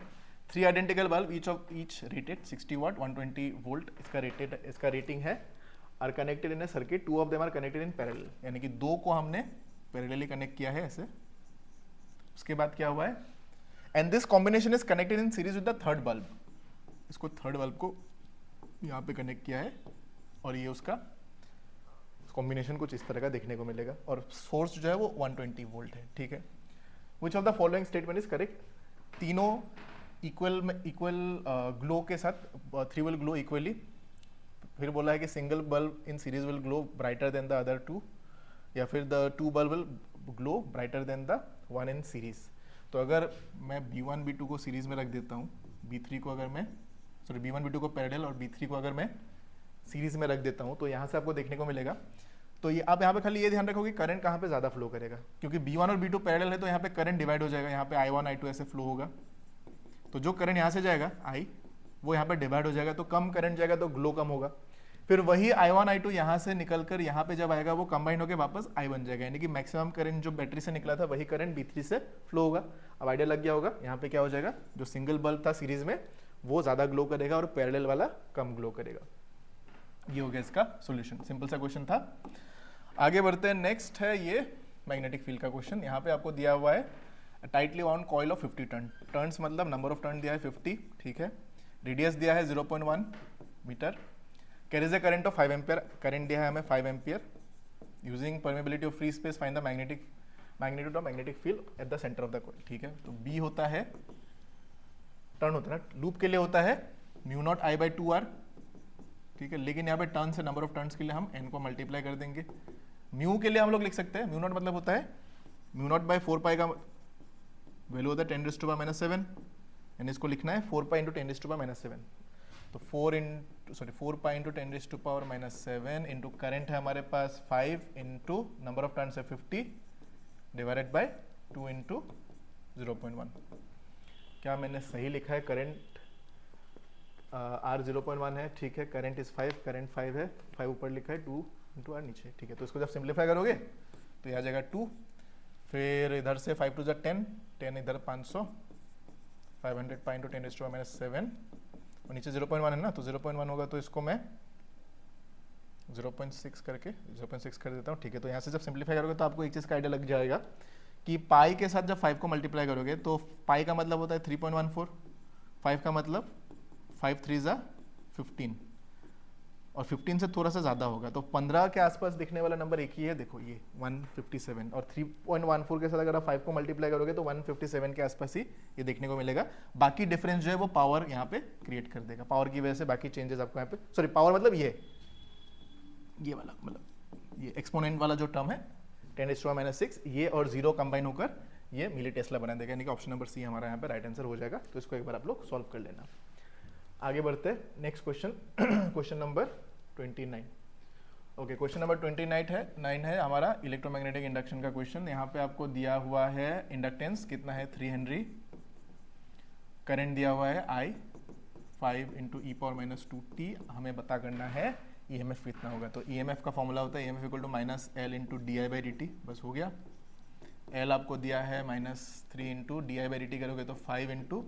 3 identical bulb each rated 60 watt 120 volt, इसका रेटिंग है, are connected in a circuit, 2 of them are connected in parallel, यानी कि 2 को हमने पैरेलली कनेक्ट किया है ऐसे। उसके बाद क्या हुआ है? And this combination is connected in series with the third bulb, इसको थर्ड बल्ब को यहाँ पे कनेक्ट किया है और ये उसका कॉम्बिनेशन कुछ इस तरह का देखने को मिलेगा और सोर्स जो है वो 120 वोल्ट है। ठीक है, which of the following statement is correct? तीनों इक्वल ग्लो के साथ 3 विल ग्लो इक्वली। फिर बोला है कि single bulb in series will glow brighter then the other 2, या फिर the 2 bulb will glow brighter then the 1 in series. तो अगर मैं B1 B2 को सीरीज में रख देता हूँ, B3 को अगर मैं B1 B2 को पैरेलल और B3 को अगर मैं सीरीज में रख देता हूँ, तो यहाँ से आपको देखने को मिलेगा। तो ये आप यहाँ पे खाली ये ध्यान रखो कि करंट कहाँ पे ज़्यादा फ्लो करेगा, क्योंकि B1 और B2 पैरेलल है तो यहाँ पे करंट डिवाइड हो जाएगा, यहाँ पे I1 I2 ऐसे फ्लो होगा। तो जो करंट यहाँ से जाएगा I, वो यहाँ पे डिवाइड हो जाएगा, तो कम करंट जाएगा तो ग्लो कम होगा। फिर वही I1 I2 यहाँ से निकलकर यहाँ पे जब आएगा वो कंबाइन होकर वापस I बन जाएगा, यानी कि मैक्सिमम करंट जो बैटरी से निकला था वही करंट B3 से फ्लो होगा। अब आइडिया लग गया होगा, यहाँ पे क्या हो जाएगा, जो सिंगल बल्ब था सीरीज में वो ज़्यादा ग्लो करेगा और पैरेलल वाला कम ग्लो करेगा। ये हो गया इसका सॉल्यूशन, सिंपल सा क्वेश्चन था। आगे बढ़ते हैं, नेक्स्ट है ये मैग्नेटिक फील्ड का क्वेश्चन। यहाँ पे आपको दिया हुआ है tightly bound coil of 50 turn, turns मतलब नंबर ऑफ टर्न दिया है 50, ठीक है। रेडियस दिया है 0.1 metre, carries a current of 5 ampere, current दिया है हमें 5 ampere. Using permeability of free space find the magnitude of magnetic field at the centre of the coil, ठीक है। तो बी होता है, टर्न होता है ना, लूप के लिए होता है μ0 I/2r, ठीक है। लेकिन यहाँ पे टर्न से नंबर ऑफ टर्न्स के लिए हम n को मल्टीप्लाई कर देंगे। म्यू के लिए हम लोग लिख सकते हैं, μ0 मतलब होता है μ0/4 पाई का वैल्यू होता है 10⁻⁻7, यानी इसको लिखना है 4 पाई इंटू 10⁻⁻7। तो 4 पाई इंटू 10⁻⁻7 इंटू करंट है हमारे पास 5 इंटू नंबर ऑफ टर्न्स है 50 डिवाइडेड बाय 2 इंटू 0.1। क्या मैंने सही लिखा है? करंट R 0.1 है, ठीक है। करंट इज 5, करंट 5 है, 5 ऊपर लिखा है, 2 इंटू R नीचे, ठीक है। तो इसको जब सिंप्लीफाई करोगे तो यह आ जाएगा 2, फिर इधर से 5 2 10, 10 इधर 500, 500 पाई इंटू 10⁻⁻7 और नीचे 0.1 है ना, तो 0.1 होगा, तो इसको मैं 0.6 कर देता हूँ, ठीक है। तो यहाँ से जब सिंप्लीफाई करोगे तो आपको एक चीज़ का आइडिया लग जाएगा कि पाई के साथ जब 5 को मल्टीप्लाई करोगे तो पाई का मतलब होता है 3.14, 5 का मतलब 5 3 ज़ा 15 और 15 से थोड़ा सा ज़्यादा होगा, तो 15 के आसपास दिखने वाला नंबर एक ही है, देखो ये 157, और 3.14 के साथ अगर आप 5 को मल्टीप्लाई करोगे तो 157 के आसपास ही ये देखने को मिलेगा। बाकी डिफरेंस जो है वो पावर यहाँ पे क्रिएट कर देगा, पावर की वजह से बाकी चेंजेस आपको यहाँ पे, सॉरी पावर मतलब ये वाला, मतलब ये एक्सपोनेंट वाला जो टर्म है 10⁻⁻6, ये और 0 कंबाइन होकर ये मिली टेस्ला बना देगा, यानी कि ऑप्शन नंबर सी हमारा यहाँ पे राइट आंसर हो जाएगा। तो इसको एक बार आप लोग सॉल्व कर लेना। आगे बढ़ते हैं, next question, question number 29। Okay, question number 29 है हमारा इलेक्ट्रोमैग्नेटिक इंडक्शन का क्वेश्चन। यहाँ पे आपको दिया हुआ है इंडक्टेंस कितना है 3 हेनरी, करंट दिया हुआ है I 5 × e⁻⁻2t। हमें पता करना है EMF कितना होगा। तो EMF का फॉर्मूला होता है EMF equal to minus L into d i by d t, बस हो गया। एल आपको दिया है -3 into d i by d t करोगे तो 5 into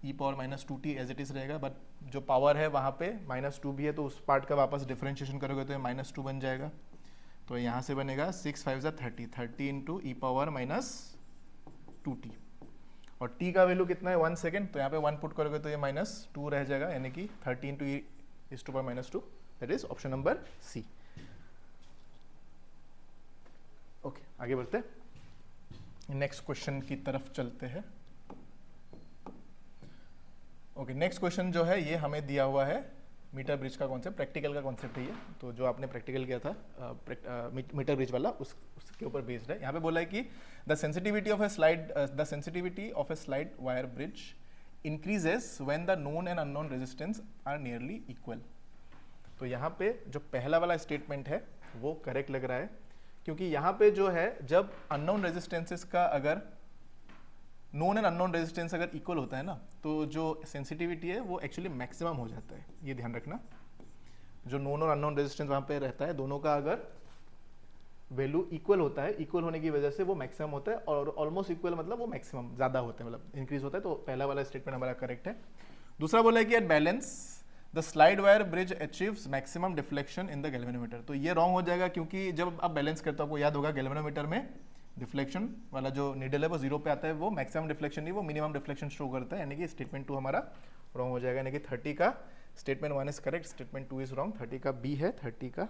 e power -2t as it is रहेगा, बट जो पावर है वहाँ पे -2 भी है तो उस पार्ट का वापस डिफरेंशिएशन करोगे तो ये -2 बन जाएगा। तो यहाँ से बनेगा 6 5 30 इंटू ई पावर -2t, और t का वैल्यू कितना है 1 सेकेंड, तो यहाँ पे 1 पुट करोगे तो ये -2 रह जाएगा, यानी कि 30 into e is to power -2, that is option number C. Okay, आगे बढ़ते हैं, नेक्स्ट क्वेश्चन की तरफ चलते हैं। ओके, नेक्स्ट क्वेश्चन जो है ये हमें दिया हुआ है मीटर ब्रिज का कॉन्सेप्ट, प्रैक्टिकल का कॉन्सेप्ट है ये, तो जो आपने प्रैक्टिकल किया था मीटर ब्रिज वाला उसके ऊपर बेस्ड है। यहाँ पे बोला है कि the sensitivity of A slide wire bridge increases when the known and unknown resistance R nearly equal. तो यहाँ पे जो पहला वाला स्टेटमेंट है वो करेक्ट लग रहा है, क्योंकि यहाँ पे जो है जब अननोन रेजिस्टेंसेस का अगर नोन एंड अननोन रेजिस्टेंस अगर इक्वल होता है ना, तो जो सेंसिटिविटी है वो एक्चुअली मैक्सिमम हो जाता है, ये ध्यान रखना। जो नोन और अननोन रेजिस्टेंस वहाँ पे रहता है, दोनों का अगर वैल्यू इक्वल होता है, इक्वल होने की वजह से वो मैक्सिमम होता है, और ऑलमोस्ट इक्वल मतलब वो मैक्सिमम ज़्यादा होता है, मतलब इंक्रीज होता है। तो पहला वाला स्टेटमेंट हमारा करेक्ट है। दूसरा बोला है कि at balance the slide wire bridge achieves maximum deflection in the galvanometer. तो ये रॉन्ग हो जाएगा, क्योंकि जब आप बैलेंस करते हो आपको याद होगा गैल्वेनोमीटर में डिफ्लेक्शन वाला जो नीडल है वो 0 पे आता है, वो मैक्सिमम डिफ्लेक्शन नहीं, वो मिनिमम डिफ्लेक्शन शो करता है, यानी कि स्टेटमेंट 2 हमारा रॉन्ग हो जाएगा। यानी कि 30 का statement 1 is correct, statement 2 is wrong. 30 का बी है, 30 का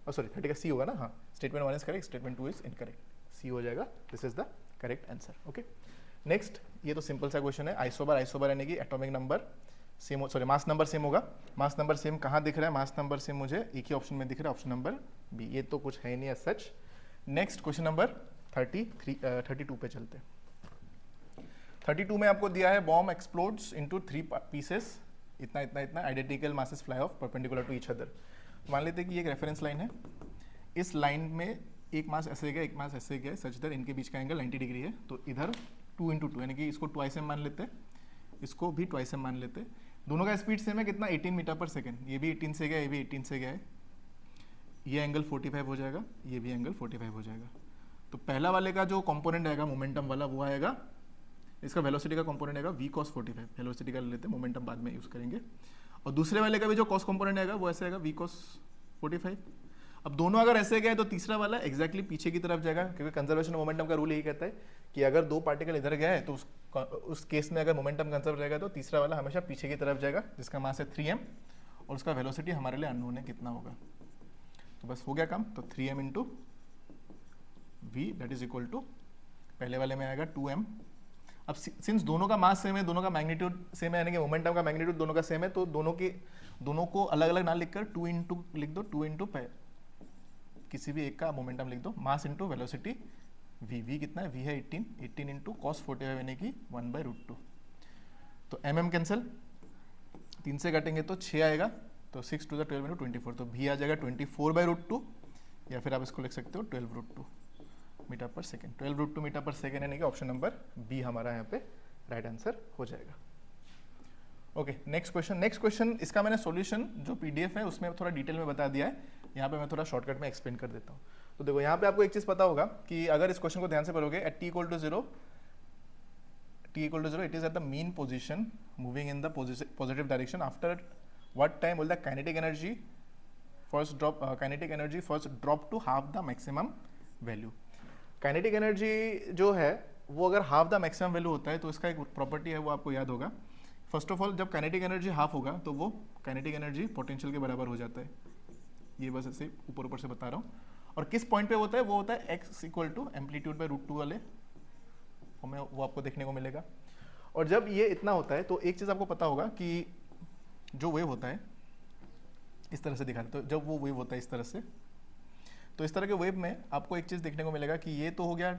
सॉरी 30 का सी होगा ना, हाँ, statement 1 is correct, statement 2 is incorrect, C हो जाएगा, this is the correct answer. Okay, next, ये तो सिंपल सा क्वेश्चन है। आइसोबर यानी कि atomic number same, sorry mass number same होगा। मास नंबर सेम कहाँ दिख रहा है? मास नंबर सेम मुझे एक ही ऑप्शन में दिख रहा है, ऑप्शन नंबर बी। ये तो कुछ है नहीं as such. Next question number 32 पे चलते हैं। 32 में आपको दिया है बॉम्ब एक्सप्लोड्स इनटू 3 पीसेस, इतना इतना इतना, identical masses fly off perpendicular to each other. मान लेते हैं कि ये एक रेफरेंस लाइन है, इस लाइन में एक मास ऐसे गया, एक मास ऐसे गया, सच दैट इनके बीच का एंगल 90 डिग्री है। तो इधर 2 इंटू 2, यानी कि इसको ट्वाइस एम मान लेते हैं, इसको भी ट्वाइस एम मान लेते हैं। दोनों का स्पीड सेम है, कितना? 18 मीटर पर सेकेंड। ये भी 18 से गया, ये भी 18 से गया है। ये एंगल 45 हो जाएगा, ये भी एंगल 45 हो जाएगा। तो पहला वाले का जो कंपोनेंट आएगा मोमेंटम वाला, वो आएगा, इसका वेलोसिटी का कंपोनेंट आएगा v cos 45, वेलोसिटी का ले लेते हैं, मोमेंटम बाद में यूज करेंगे। और दूसरे वाले का भी जो कॉस कंपोनेंट आएगा वो ऐसे आएगा v cos 45। अब दोनों अगर ऐसे गए तो तीसरा वाला एग्जैक्टली पीछे की तरफ जाएगा, क्योंकि कंजर्वेशन मोमेंटम का रूल यही कहता है कि अगर 2 पार्टिकल इधर गया है तो उस केस में अगर मोमेंटम कंजर्व रहेगा तो तीसरा वाला हमेशा पीछे की तरफ जाएगा, जिसका मास है 3m, और उसका वेलोसिटी हमारे लिए अननोन है, कितना होगा। तो बस हो गया काम। तो 3m into v that is equal to, पहले वाले में आएगा 2m। अब सिंस दोनों का मास सेम है, दोनों का मैग्नीट्यूड सेम है, यानी कि मोमेंटम का मैग्नीट्यूड दोनों का सेम है, तो दोनों को अलग अलग ना लिखकर 2 इंटू लिख दो, 2 इंटू किसी भी एक का मोमेंटम लिख दो, मास इंटू वेलोसिटी v कितना है? v है 18 इंटू कॉस 45 यानी कि 1/√2। तो mm कैंसिल, 3 से काटेंगे तो 6 आएगा, तो 6 टू द 12 इंटू 24, तो v आ जाएगा 24/√2, या फिर आप इसको लिख सकते हो 12√2 metre per second. 12√2 metre per second यानी कि ऑप्शन नंबर बी हमारा यहाँ पे राइट आंसर हो जाएगा। ओके, नेक्स्ट क्वेश्चन, इसका मैंने सॉल्यूशन जो पीडीएफ है उसमें थोड़ा डिटेल में बता दिया है, यहाँ पे मैं थोड़ा शॉर्टकट में एक्सप्लेन कर देता हूँ। तो देखो यहाँ पे आपको एक चीज़ पता होगा कि अगर इस क्वेश्चन को ध्यान से पढ़ोगे, at t = 0 it is at the mean position moving in the positive direction, after what time will the kinetic energy first drop to half the maximum value. Kinetic energy जो है वो अगर हाफ द मैक्सिमम वैल्यू होता है तो इसका एक property है, वो आपको याद होगा। फर्स्ट ऑफ ऑल, जब काइनेटिक एनर्जी हाफ होगा तो वो काइनेटिक एनर्जी पोटेंशियल के बराबर हो जाता है। ये बस ऐसे ऊपर से बता रहा हूँ। और किस पॉइंट पे होता है? वो होता है x = एम्पलीट्यूड बाय √2 वाले, हमें वो आपको देखने को मिलेगा। और जब ये इतना होता है तो एक चीज़ आपको पता होगा कि जो वेव होता है इस तरह से दिखा रहे, तो जब वो वेव होता है इस तरह से, तो इस तरह के वेव में आपको एक चीज़ देखने को मिलेगा कि ये तो हो गया,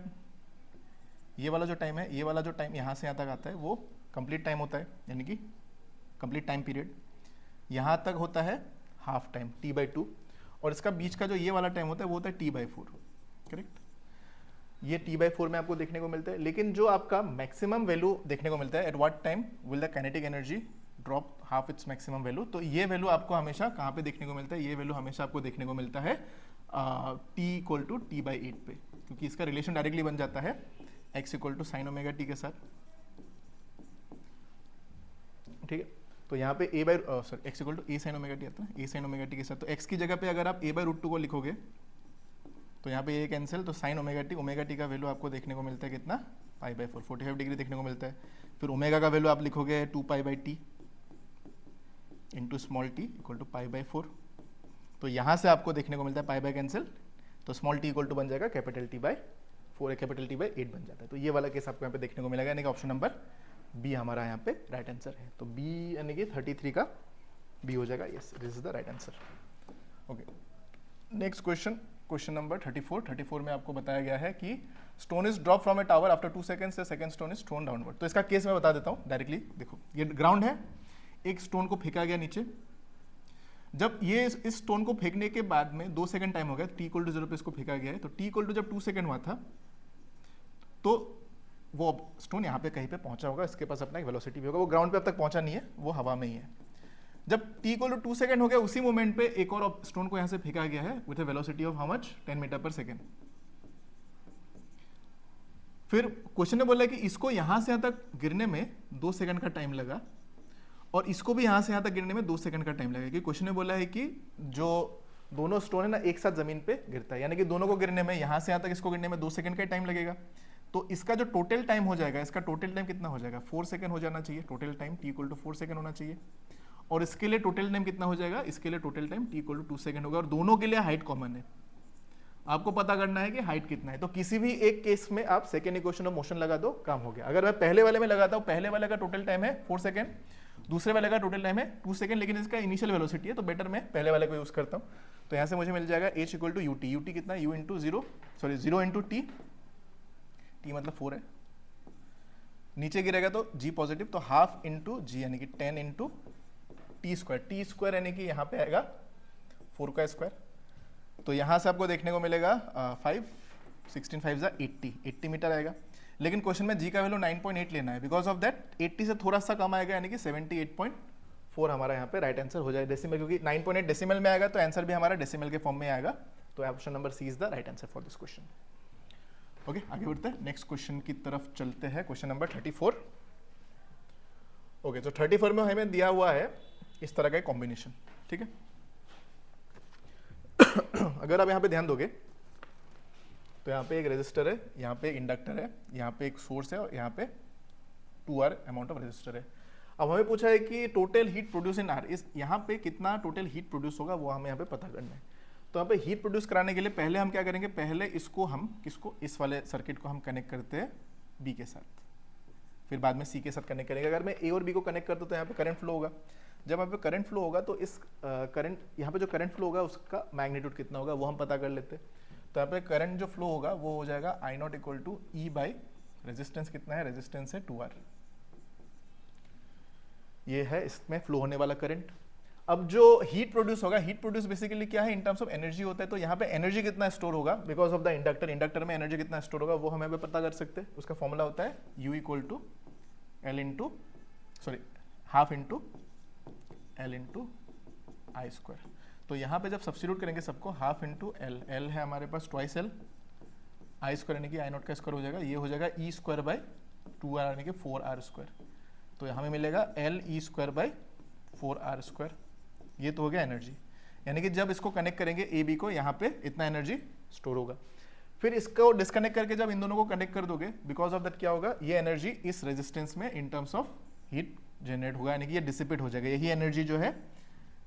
ये वाला जो टाइम है, ये वाला जो टाइम यहाँ से यहाँ तक आता है वो कंप्लीट टाइम होता है, यानी कि कंप्लीट टाइम पीरियड। यहाँ तक होता है हाफ टाइम t/2, और इसका बीच का जो ये वाला टाइम होता है वो होता है t/4, करेक्ट। ये t/4 में आपको देखने को मिलता है। लेकिन जो आपका मैक्सिमम वैल्यू देखने को मिलता है, at what time will the kinetic energy drop half its maximum value. तो ये वैल्यू आपको हमेशा कहाँ पे देखने को मिलता है, ये वैल्यू हमेशा आपको देखने को मिलता है t equal to T by 8 पे, क्योंकि इसका रिलेशन डायरेक्टली बन जाता है x equal to sine omega t के साथ, ठीक है। तो यहाँ पे a by sorry x equal to a sine omega t आता है, ए साइन ओमेगा टी के साथ। तो x की जगह पे अगर आप a बाई रूट 2 को लिखोगे तो यहाँ पे a कैंसिल, तो साइन ओमेगा टी का वैल्यू आपको देखने को मिलता है कितना, पाई बाई 4, 45 डिग्री देखने को मिलता है। फिर ओमेगा का वैल्यू आप लिखोगे 2 pi by T into small t equal to pi by 4। तो यहाँ से आपको देखने को मिलता है पाई बाई कैंसिल, तो स्मॉल टी इक्वल टू बन जाएगा capital T by 4, capital T by 8 बन जाता है। तो ये वाला केस आपको यहाँ पे देखने को मिलेगा, यानी कि ऑप्शन नंबर बी हमारा यहाँ पे राइट आंसर है। तो बी यानी कि 33 का बी हो जाएगा, yes this is the right answer. Okay, next question, question number 34 में आपको बताया गया है कि stone is drop from A tower after 2 seconds, the second stone is throne downward. तो इसका केस मैं बता देता हूँ डायरेक्टली। देखो ये ग्राउंड है, एक स्टोन को फेंका गया नीचे, जब ये इस स्टोन को फेंकने के बाद में 2 सेकंड टाइम हो गया, टी इक्वल टू 0 पे इसको फेंका गया है, तो टी इक्वल टू जब 2 सेकंड हुआ था तो वो स्टोन यहाँ पे कहीं पे पहुंचा होगा, इसके पास अपना एक वेलोसिटी भी होगा, वो ग्राउंड पे अब तक पहुंचा नहीं है, वो हवा में ही है। जब t इक्वल टू 2 सेकंड हो गया, उसी मोमेंट पे एक और स्टोन को यहाँ से फेंका गया है with a velocity of how much, 10 metre per second. फिर क्वेश्चन ने बोला कि इसको यहाँ से यहाँ तक गिरने में 2 सेकंड का टाइम लगा और इसको भी यहाँ से यहाँ तक गिरने में 2 सेकंड का टाइम लगेगा, क्योंकि क्वेश्चन ने बोला है कि जो दोनों स्टोन है ना एक साथ जमीन पे गिरता है, यानी कि दोनों को गिरने में यहाँ से यहाँ तक इसको गिरने में 2 सेकंड का टाइम लगेगा। तो इसका जो टोटल टाइम हो जाएगा, इसका टोटल टाइम कितना हो जाएगा, 4 सेकंड हो जाना चाहिए। Total time t equal to 4 second होना चाहिए। और इसके लिए टोटल टाइम कितना हो जाएगा, इसके लिए total time t equal to 2 second होगा। और दोनों के लिए हाइट कॉमन है, आपको पता करना है कि हाइट कितना है। तो किसी भी एक केस में आप सेकंड इक्वेशन ऑफ मोशन लगा दो, काम हो गया। अगर मैं पहले वाले में लगाता हूँ, पहले वाले का टोटल टाइम है 4 सेकंड, दूसरे वाले का टोटल टाइम है 2 सेकंड, लेकिन इसका इनिशियल वेलोसिटी है, तो बेटर मैं पहले वाले को यूज करता हूँ। तो यहाँ से मुझे मिल जाएगा h equal to u t, u t कितना, u into 0 sorry 0 into t, t मतलब 4 है, नीचे गिरेगा तो g पॉजिटिव, तो हाफ इंटू जी यानी कि 10 इंटू टी स्क्वायर यानी कि यहाँ पे आएगा 4 का स्क्वायर। तो यहाँ से आपको देखने को मिलेगा 5 16 5 80 मीटर आएगा। लेकिन क्वेश्चन में g का वैल्यू 9.8 लेना है, बिकॉज ऑफ दैट 80 से थोड़ा सा कम आएगा, यानी कि 78.4 हमारा यहाँ पे राइट आंसर हो जाएगा डेसिमल, क्योंकि 9.8 डेसिमल में आएगा तो आंसर भी हमारा डेसिमल के फॉर्म में आएगा। तो option number C is the right answer for this question. Okay, आगे बढ़ते हैं, नेक्स्ट क्वेश्चन की तरफ चलते हैं, क्वेश्चन नंबर 34। ओके, तो 34 में हमें दिया हुआ है इस तरह का कॉम्बिनेशन, ठीक है। अगर आप यहाँ पे ध्यान दोगे तो यहाँ पे एक रेजिस्टर है, यहाँ पे एक इंडक्टर है, यहाँ पे एक सोर्स है और यहाँ पे 2R अमाउंट ऑफ रेजिस्टर है। अब हमें पूछा है कि total heat produce in are, इस यहाँ पे कितना टोटल हीट प्रोड्यूस होगा वो हमें यहाँ पे पता करना है। तो यहाँ पे हीट प्रोड्यूस कराने के लिए पहले हम क्या करेंगे, पहले इसको हम किसको, इस वाले सर्किट को हम कनेक्ट करते हैं बी के साथ, फिर बाद में सी के साथ कनेक्ट करेंगे। अगर मैं ए और बी को कनेक्ट करता हूँ तो यहाँ पे करंट फ्लो होगा। जब यहाँ पे करंट फ्लो होगा तो इस करंट यहाँ पे जो करंट फ्लो होगा उसका मैग्नीट्यूड कितना होगा वो हम पता कर लेते हैं। तो यहाँ पे करंट जो फ्लो होगा वो हो जाएगा I not equal to E by resistance कितना है, रेजिस्टेंस है 2R, ये है इसमें फ्लो होने वाला करंट। अब जो हीट प्रोड्यूस होगा, हीट प्रोड्यूस बेसिकली क्या है, इन टर्म्स ऑफ एनर्जी होता है। तो यहाँ पे एनर्जी कितना स्टोर होगा because of the inductor, inductor में एनर्जी कितना स्टोर होगा वो हमें पता कर सकते हैं। उसका फॉर्मूला होता है U equal to L into sorry half into L into I square. तो यहाँ पे जब सब्स्टिट्यूट करेंगे सबको, हाफ इंटू एल, एल है हमारे पास ट्वाइस एल, आई स्क्वायर यानी कि आई नॉट का स्क्वायर हो जाएगा, ये हो जाएगा ई स्क्वायर बाई 2R यानी कि 4R स्क्वायर। तो हमें मिलेगा L E square by 4R square. ये तो हो गया एनर्जी, यानी कि जब इसको कनेक्ट करेंगे ए बी को, यहाँ पे इतना एनर्जी स्टोर होगा। फिर इसको डिस्कनेक्ट करके जब इन दोनों को कनेक्ट कर दोगे, बिकॉज ऑफ दैट क्या होगा, ये एनर्जी इस रेजिस्टेंस में in terms of heat generate होगा, यानी कि ये डिसिपेट हो जाएगा। यही एनर्जी जो है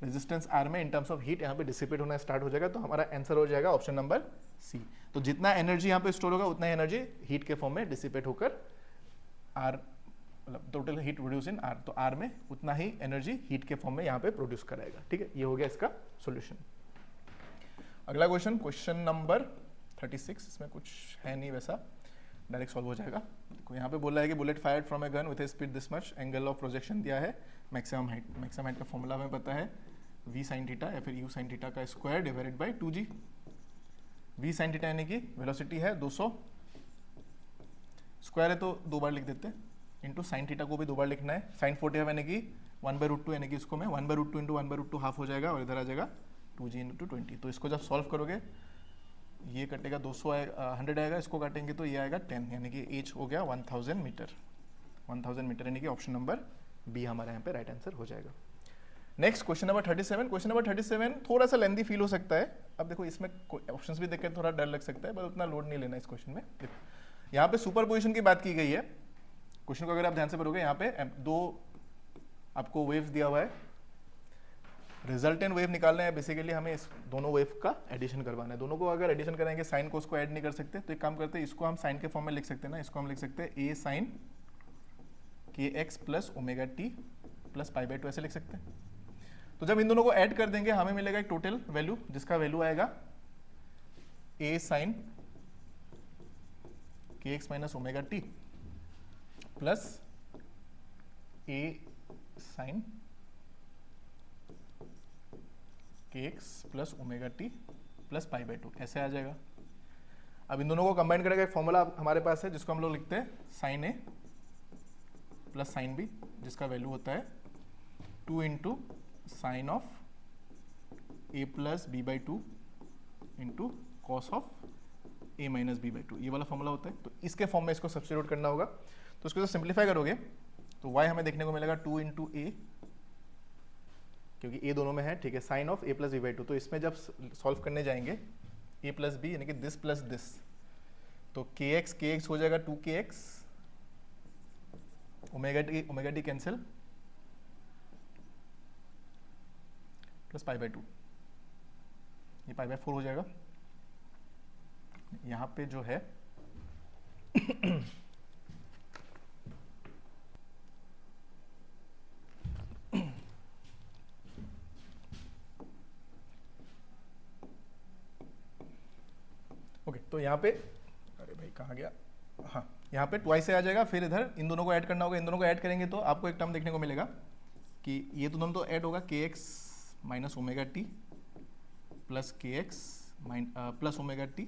रेजिस्टेंस आर में इन टर्म्स ऑफ हीट यहाँ पे डिसिपेट होना स्टार्ट हो जाएगा। तो हमारा आंसर हो जाएगा ऑप्शन नंबर सी। तो जितना एनर्जी यहाँ पे स्टोर होगा उतना एनर्जी हीट के फॉर्म में डिसिपेट होकर आर मतलब total heat produce in are, तो आर में उतना ही एनर्जी हीट के फॉर्म में यहाँ पे प्रोड्यूस कराएगा, ठीक है। ये हो गया इसका सॉल्यूशन। अगला क्वेश्चन, क्वेश्चन नंबर 36, इसमें कुछ है नहीं वैसा, डायरेक्ट सॉल्व हो जाएगा। देखो यहाँ पे बोला है कि bullet fired from a gun with A speed this much, angle of projection दिया है, मैक्सिमम हाइट का फॉर्मूला हमें पता है v sin थीटा या फिर u sin थीटा का square divided by 2g। v sin theta यानी कि वेलोसिटी है 200, स्क्वायर है तो 2 बार लिख देते हैं, इंटू साइन थीटा को भी 2 बार लिखना है, साइन 45 यानी कि 1/√2 यानी कि इसको मैं 1/√2 इंटू 1/√2 हाफ हो जाएगा और इधर आ जाएगा 2g इंटू 20। तो इसको जब सॉल्व करोगे ये कटेगा 200 आएगा, 100 आएगा, इसको काटेंगे तो ये आएगा 10, यानी कि एज हो गया 1000 मीटर। 1000 मीटर यानी कि ऑप्शन नंबर बी हमारे यहाँ पे राइट आंसर हो जाएगा। Next question number 37। Question number 37 थोड़ा सा लेंदी फील हो सकता है। अब देखो इसमें ऑप्शंस भी देखकर थोड़ा डर लग सकता है, पर उतना लोड नहीं लेना इस क्वेश्चन में। देखो यहाँ पे सुपरपोजिशन की बात की गई है। क्वेश्चन को अगर आप ध्यान से पढ़ोगे, यहाँ पे दो आपको वेव्स दिया हुआ है, रिजल्टेंट वेव निकालना है। बेसिकली हमें इस दोनों वेव का एडिशन करवाना है। दोनों को अगर एडिशन कराएंगे साइन को उसको ऐड नहीं कर सकते, तो एक काम करते हैं, इसको हम साइन के फॉर्म में लिख सकते हैं ना। इसको हम लिख सकते हैं ए sine k x plus omega t plus pi by 2 ऐसे लिख सकते हैं। तो जब इन दोनों को ऐड कर देंगे हमें मिलेगा एक टोटल वैल्यू, जिसका वैल्यू आएगा A sine k x minus omega t plus A sine k x plus omega t plus pi by 2 ऐसे आ जाएगा। अब इन दोनों को कंबाइन करेगा एक फॉर्मूला हमारे पास है, जिसको हम लोग लिखते हैं sine A plus sine B, जिसका वैल्यू होता है 2 into sine of A plus B by 2 into cos of A minus B by 2, ये वाला फॉर्मूला होता है। तो इसके फॉर्म में इसको सब्स्टिट्यूट करना होगा। तो इसको जब सिंप्लीफाई करोगे तो y हमें देखने को मिलेगा 2 इंटू ए, क्योंकि ए दोनों में है, ठीक है, sine of A plus B by 2। तो इसमें जब सॉल्व करने जाएंगे ए प्लस बी यानी कि दिस प्लस दिस, तो के एक्स हो जाएगा 2kx, omega T cancel plus pi by 2, ये पाई बाई 4 हो जाएगा। यहाँ पे जो है ओके, तो यहाँ पे अरे भाई कहाँ गया, हाँ यहाँ पे ट्वाइस से आ जाएगा। फिर इधर इन दोनों को ऐड करना होगा। इन दोनों को ऐड करेंगे तो आपको एक टर्म देखने को मिलेगा कि ये दोनों तो ऐड होगा, k x minus omega t plus k x plus omega t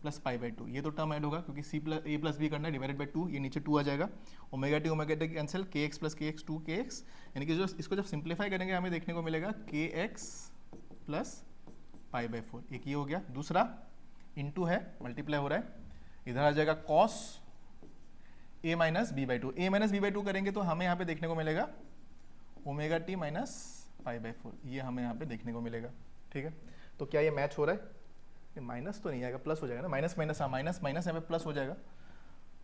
plus pi by 2, ये तो टर्म ऐड होगा क्योंकि ए प्लस बी करना है, डिवाइडेड बाई 2, ये नीचे 2 आ जाएगा। ओमेगा टी कैंसिल, के x plus k x 2kx, यानी कि जो इसको जब सिंप्लीफाई करेंगे हमें देखने को मिलेगा के एक्स प्लस पाई बाई 4, एक ये हो गया। दूसरा इंटू है, मल्टीप्लाई हो रहा है, इधर आ जाएगा cos A minus B by 2। A minus B by 2 करेंगे तो हमें यहाँ पे देखने को मिलेगा omega t minus pi by 4, ये हमें यहाँ पे देखने को मिलेगा। ठीक है, तो क्या ये मैच हो रहा है? माइनस तो नहीं आएगा, प्लस हो जाएगा ना, माइनस माइनस, हाँ माइनस माइनस यहाँ पे प्लस हो जाएगा।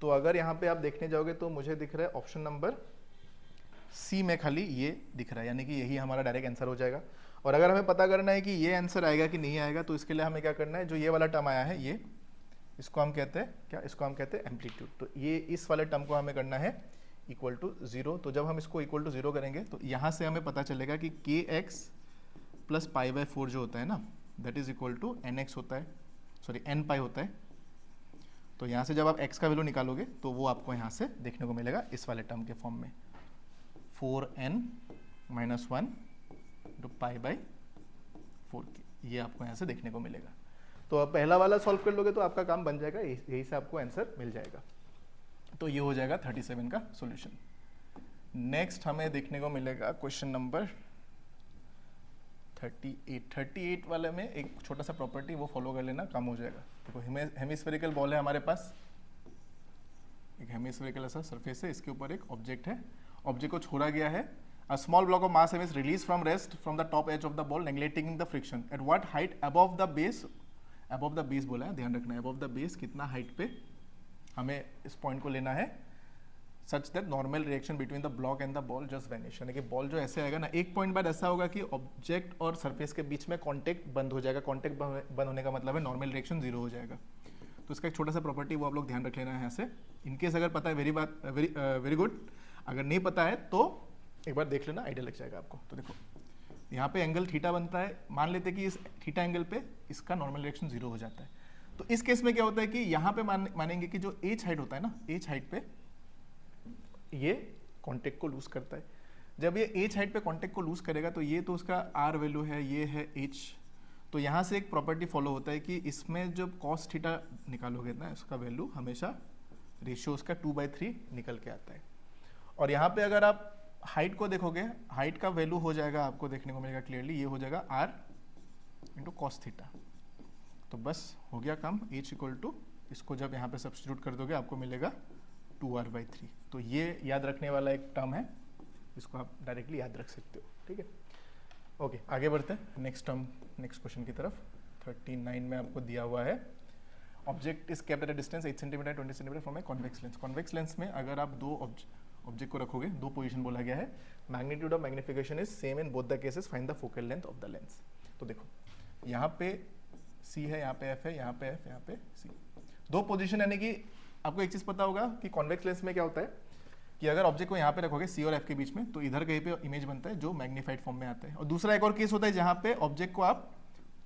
तो अगर यहाँ पे आप देखने जाओगे तो मुझे दिख रहा है ऑप्शन नंबर सी में खाली ये दिख रहा है, यानी कि यही हमारा डायरेक्ट आंसर हो जाएगा। और अगर हमें पता करना है कि ये आंसर आएगा कि नहीं आएगा, तो इसके लिए हमें क्या करना है, जो ये वाला टर्म आया है ये, इसको हम कहते हैं क्या, इसको हम कहते हैं एम्पलीट्यूड। तो ये इस वाले टर्म को हमें करना है इक्वल टू 0। तो जब हम इसको इक्वल टू 0 करेंगे तो यहाँ से हमें पता चलेगा कि के एक्स प्लस पाई बाई 4 जो होता है ना, that is equal to n x होता है, सॉरी एन पाई होता है। तो यहाँ से जब आप x का वैल्यू निकालोगे तो वो आपको यहाँ से देखने को मिलेगा इस वाले टर्म के फॉर्म में, 4n minus 1 into pi by 4, ये आपको यहाँ से देखने को मिलेगा। तो अब पहला वाला सॉल्व कर लोगे तो आपका काम बन जाएगा, यही से आपको आंसर मिल जाएगा। तो ये हो जाएगा 37 का सॉल्यूशन। नेक्स्ट हमें देखने को मिलेगा क्वेश्चन नंबर 38 वाले में एक छोटा सा प्रॉपर्टी वो फॉलो कर लेना, कम हो जाएगा। देखो हेमिस्फेरिकल बॉल है हमारे पास, एक हेमिस्फेरिकल ऐसा सरफेस है, इसके ऊपर एक ऑब्जेक्ट है, ऑब्जेक्ट को छोड़ा गया है। A small block of mass is release from rest from the top edge of the ball neglecting the friction at what height above the base, above the base बोला है, ध्यान रखना है अबव द बेस कितना height पे हमें इस point को लेना है, such that normal reaction between the block and the ball just vanish, यानी कि बॉल जो ऐसे आएगा ना, एक पॉइंट बाद ऐसा होगा कि ऑब्जेक्ट और सरफेस के बीच में कॉन्टेक्ट बंद हो जाएगा। कॉन्टेक्ट बंद होने का मतलब है नॉर्मल रिएक्शन 0 हो जाएगा। तो इसका एक छोटा सा प्रॉपर्टी वो आप लोग ध्यान रख लेना है यहाँ से। इनकेस अगर पता है वेरी गुड, अगर नहीं पता है तो एक बार देख लेना, आइडिया लग जाएगा आपको। तो देखो यहाँ पे एंगल थीटा बनता है, मान लेते हैं कि इस थीटा एंगल पे इसका नॉर्मल रिएक्शन 0 हो जाता है। तो इस केस में क्या होता है कि यहाँ पे मानेंगे कि जो एच हाइट होता है ना, एच हाइट पे ये कांटेक्ट को लूज करता है। जब ये एच हाइट पे कांटेक्ट को लूज करेगा तो ये तो उसका आर वैल्यू है, ये है एच। तो यहाँ से एक प्रॉपर्टी फॉलो होता है कि इसमें जब कॉस थीटा निकालोगे ना, इसका वैल्यू हमेशा रेशियो उसका 2/3 निकल के आता है। और यहाँ पे अगर आप हाइट को देखोगे, हाइट का वैल्यू हो जाएगा, आपको देखने को मिलेगा क्लियरली, ये हो जाएगा r इंटू कॉस थीटा। तो बस हो गया काम, h इक्वल टू, इसको जब यहाँ पे सब्स्टिट्यूट कर दोगे आपको मिलेगा 2r/3। तो ये याद रखने वाला एक टर्म है, इसको आप डायरेक्टली याद रख सकते हो, ठीक है। ओके, आगे बढ़ते हैं नेक्स्ट टर्म, नेक्स्ट क्वेश्चन की तरफ। 39 में आपको दिया हुआ है, object is kept at a distance 8 centimetre 20 centimetre from a convex lens. Convex lens में अगर आप दो ऑब्जेक्ट को रखोगे, दो पोजीशन बोला गया है, magnitude of magnification is same in both the cases, find the focal length of the lens. तो देखो यहाँ पे C है, यहाँ पे F है, यहाँ पे F, यहाँ पे C, दो पोजीशन, यानी कि आपको एक चीज पता होगा कि कॉन्वेक्स लेंस में क्या होता है कि अगर ऑब्जेक्ट को यहाँ पे रखोगे C और F के बीच में, तो इधर कहीं पे इमेज बनता है जो मैग्नीफाइड फॉर्म में आता है। और दूसरा एक और केस होता है जहाँ पे ऑब्जेक्ट को आप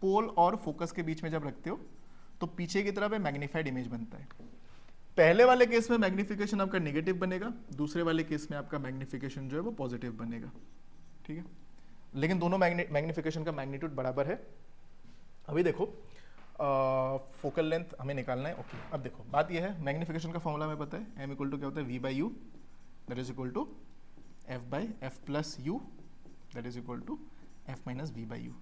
पोल और फोकस के बीच में जब रखते हो तो पीछे की तरफ मैग्नीफाइड इमेज बनता है। पहले वाले केस में मैग्निफिकेशन आपका नेगेटिव बनेगा, दूसरे वाले केस में आपका मैग्निफिकेशन जो है वो पॉजिटिव बनेगा, ठीक है। लेकिन दोनों मैग्निफिकेशन का मैग्नीट्यूड बराबर है। अभी देखो फोकल लेंथ हमें निकालना है। ओके, अब देखो बात यह है, मैग्निफिकेशन का फॉर्मूला हमें पता है, m इक्वल टू क्या होता है, v/u that is equal to f/f plus u that is equal to f minus v/u।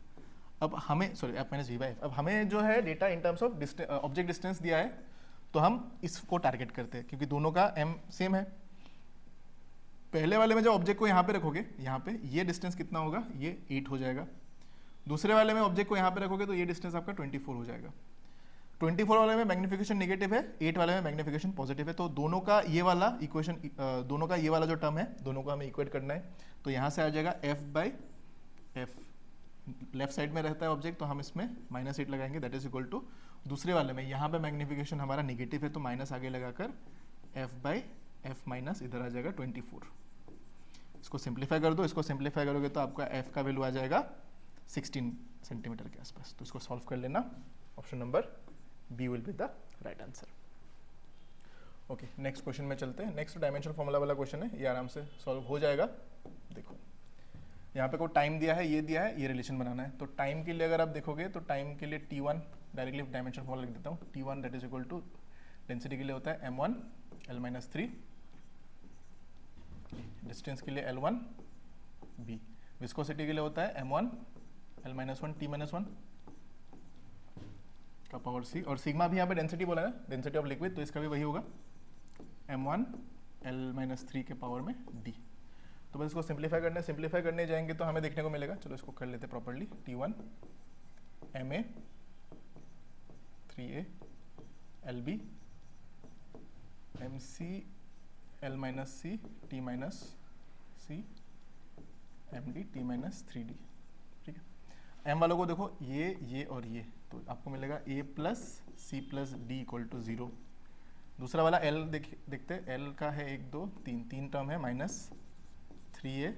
अब हमें f माइनस v/f, अब हमें जो है data in terms of object distance दिया है, तो हम इसको टारगेट करते हैं क्योंकि दोनों का m सेम है। पहले वाले में जब ऑब्जेक्ट को यहाँ पे रखोगे, यहाँ पे ये डिस्टेंस कितना होगा, ये 8 हो जाएगा। दूसरे वाले में ऑब्जेक्ट को यहाँ पे रखोगे तो ये डिस्टेंस आपका 24 हो जाएगा। 24 वाले में मैग्निफिकेशन नेगेटिव है, 8 वाले में मैग्निफिकेशन पॉजिटिव है। तो दोनों का ये वाला इक्वेशन, दोनों का ये वाला जो टर्म है, दोनों को हमें इक्वेट करना है। तो यहाँ से आ जाएगा f/f, लेफ्ट साइड में रहता है ऑब्जेक्ट, तो हम इसमें -8 लगाएंगे दैट इज इक्वल टू, दूसरे वाले में यहाँ पे मैग्निफिकेशन हमारा नेगेटिव है तो माइनस आगे लगाकर f/f माइनस इधर आ जाएगा 24। इसको सिंप्लीफाई कर दो, इसको सिंप्लीफाई करोगे तो आपका f का वैल्यू आ जाएगा 16 सेंटीमीटर के आसपास। तो इसको सॉल्व कर लेना, option number B will be the right answer. Okay, next question में चलते हैं। नेक्स्ट डायमेंशन फॉर्मूला वाला क्वेश्चन है, ये आराम से सॉल्व हो जाएगा। देखो यहाँ पे कोई टाइम दिया है, ये रिलेशन बनाना है। तो टाइम के लिए अगर आप देखोगे तो टाइम के लिए T1, डायरेक्टली डायमेंशन फॉर्मूला लिख देता हूँ, T1 that is equal to, density के लिए होता है m1 L-3, डिस्टेंस के लिए L1 B, विस्कोसिटी के लिए होता है m1 L-1 T-1 का पावर C, और सिग्मा भी यहाँ पे डेंसिटी बोला है, डेंसिटी ऑफ लिक्विड, तो इसका भी वही होगा m1 L-3 के पावर में D। तो बस इसको सिंप्लीफाई करने जाएंगे तो हमें देखने को मिलेगा, चलो इसको कर लेते properly, T1 MA 3A LB MC L-C T-C MD T-3D, ठीक है। m वालों को देखो, ये और ये, तो आपको मिलेगा A plus C plus D equal to 0। दूसरा वाला L देखते, L का है 1 2 3 टर्म है, minus 3A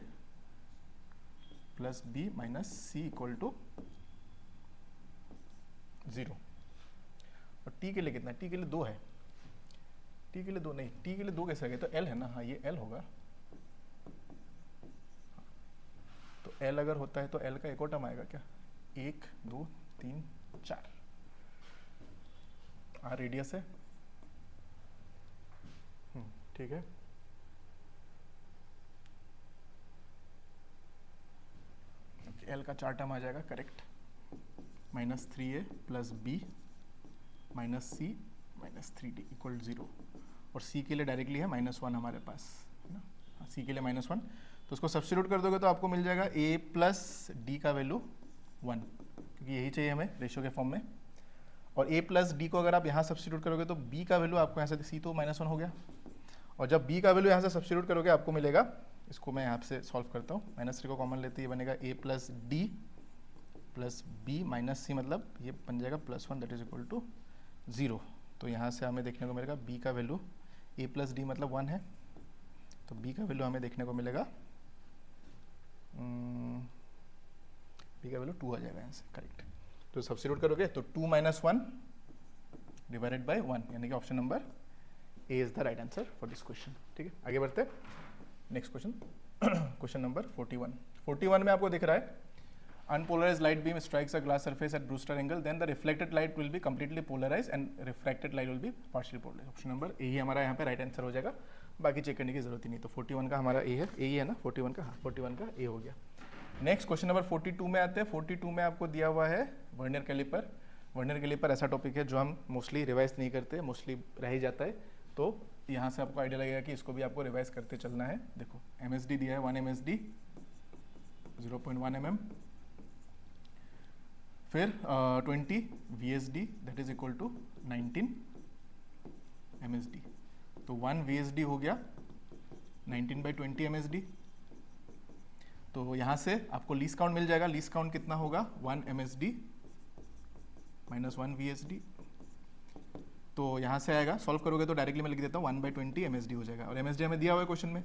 plus B minus C equal to 0। और T के लिए कितना, T के लिए 2 है, T के लिए 2 नहीं, T के लिए 2 कैसे आ गया, तो L है ना, हाँ ये L होगा। तो L अगर होता है तो L का एक और टर्म आएगा क्या, 1 2 3 4, R रेडियस है, ठीक है। L का 4 टर्म आ जाएगा, correct, -3A plus B minus C minus 3D equal 0, और C के लिए डायरेक्टली है -1 हमारे पास, है ना, C के लिए -1, तो उसको सब्स्टिट्यूट कर दोगे तो आपको मिल जाएगा A प्लस D का वैल्यू 1, क्योंकि यही चाहिए हमें रेशियो के फॉर्म में। और A प्लस D को अगर आप यहाँ सब्स्टिट्यूट करोगे तो B का वैल्यू आपको यहाँ से, C तो -1 हो गया, और जब B का वैल्यू यहाँ से सब्स्टिट्यूट करोगे आपको मिलेगा, इसको मैं यहाँ से सॉल्व करता हूँ, -3 को कॉमन लेते, ये बनेगा A plus D plus B minus C, मतलब ये बन जाएगा +1 दैट इज इक्वल टू 0। तो यहाँ से हमें देखने को मिलेगा B का वैल्यू, A प्लस D मतलब 1 है, तो B का वैल्यू हमें देखने को मिलेगा, B का वैल्यू 2 आ जाएगा यहाँ से, करेक्ट। तो सब्स्टिट्यूट करोगे तो 2 - 1 डिवाइडेड बाय 1, यानी कि option number A is the right answer for this question, ठीक है। आगे बढ़ते नेक्स्ट क्वेश्चन, क्वेश्चन नंबर 41 में आपको दिख रहा है, unpolarized light beam strikes a glass surface at Brewster angle, then the reflected light will be completely polarized and refracted light will be partially polarized. Option number A ही हमारा यहाँ पे right answer हो जाएगा, बाकी चेक करने की जरूरत ही नहीं. तो 41 का हमारा ए है, ए ही है ना 41 का, हाँ 41 का ए हो गया. नेक्स्ट क्वेश्चन नंबर 42 में आते हैं. 42 में आपको दिया हुआ है वर्नियर कैलिपर. वर्नियर कैलिपर ऐसा टॉपिक है जो हम मोस्टली रिवाइज नहीं करते, मोस्टली रह ही जाता है. तो यहाँ से आपको आइडिया लगेगा कि इसको भी आपको रिवाइज करते चलना है. देखो MSD दिया है 1 MSD 0.1 mm, फिर 20 VSD that is equal to 19 MSD. तो 1 VSD हो गया 19/20 MSD. तो यहाँ से आपको लीस्ट काउंट मिल जाएगा. लीस्ट काउंट कितना होगा 1 MSD माइनस 1 VSD. तो यहाँ से आएगा, सॉल्व करोगे तो डायरेक्टली मैं लिख देता हूँ 1/20 MSD हो जाएगा. और MSD हमें दिया हुआ है क्वेश्चन में.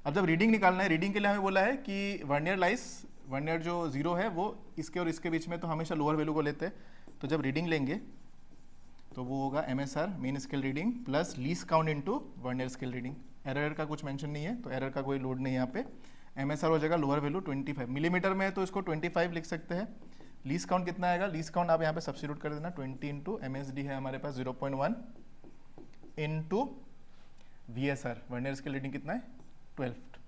अब जब रीडिंग निकालना है, रीडिंग के लिए हमें बोला है कि वर्नियर जो 0 है वो इसके और इसके बीच में, तो हमेशा लोअर वैल्यू को लेते हैं. तो जब रीडिंग लेंगे तो वो होगा MSR main scale reading plus least count into vernier scale reading. Error का कुछ मेंशन नहीं है, तो एरर का कोई लोड नहीं है यहाँ पे. MSR हो जाएगा लोअर वैल्यू 25 मिलीमीटर में है, तो इसको 25 लिख सकते हैं. लीस्ट काउंट कितना आएगा, लीस्ट काउंट आप यहाँ पे सब्स्टिट्यूट कर देना. 20 इंटू MSD है हमारे पास 0.1 into VSR vernier scale reading कितना है 12.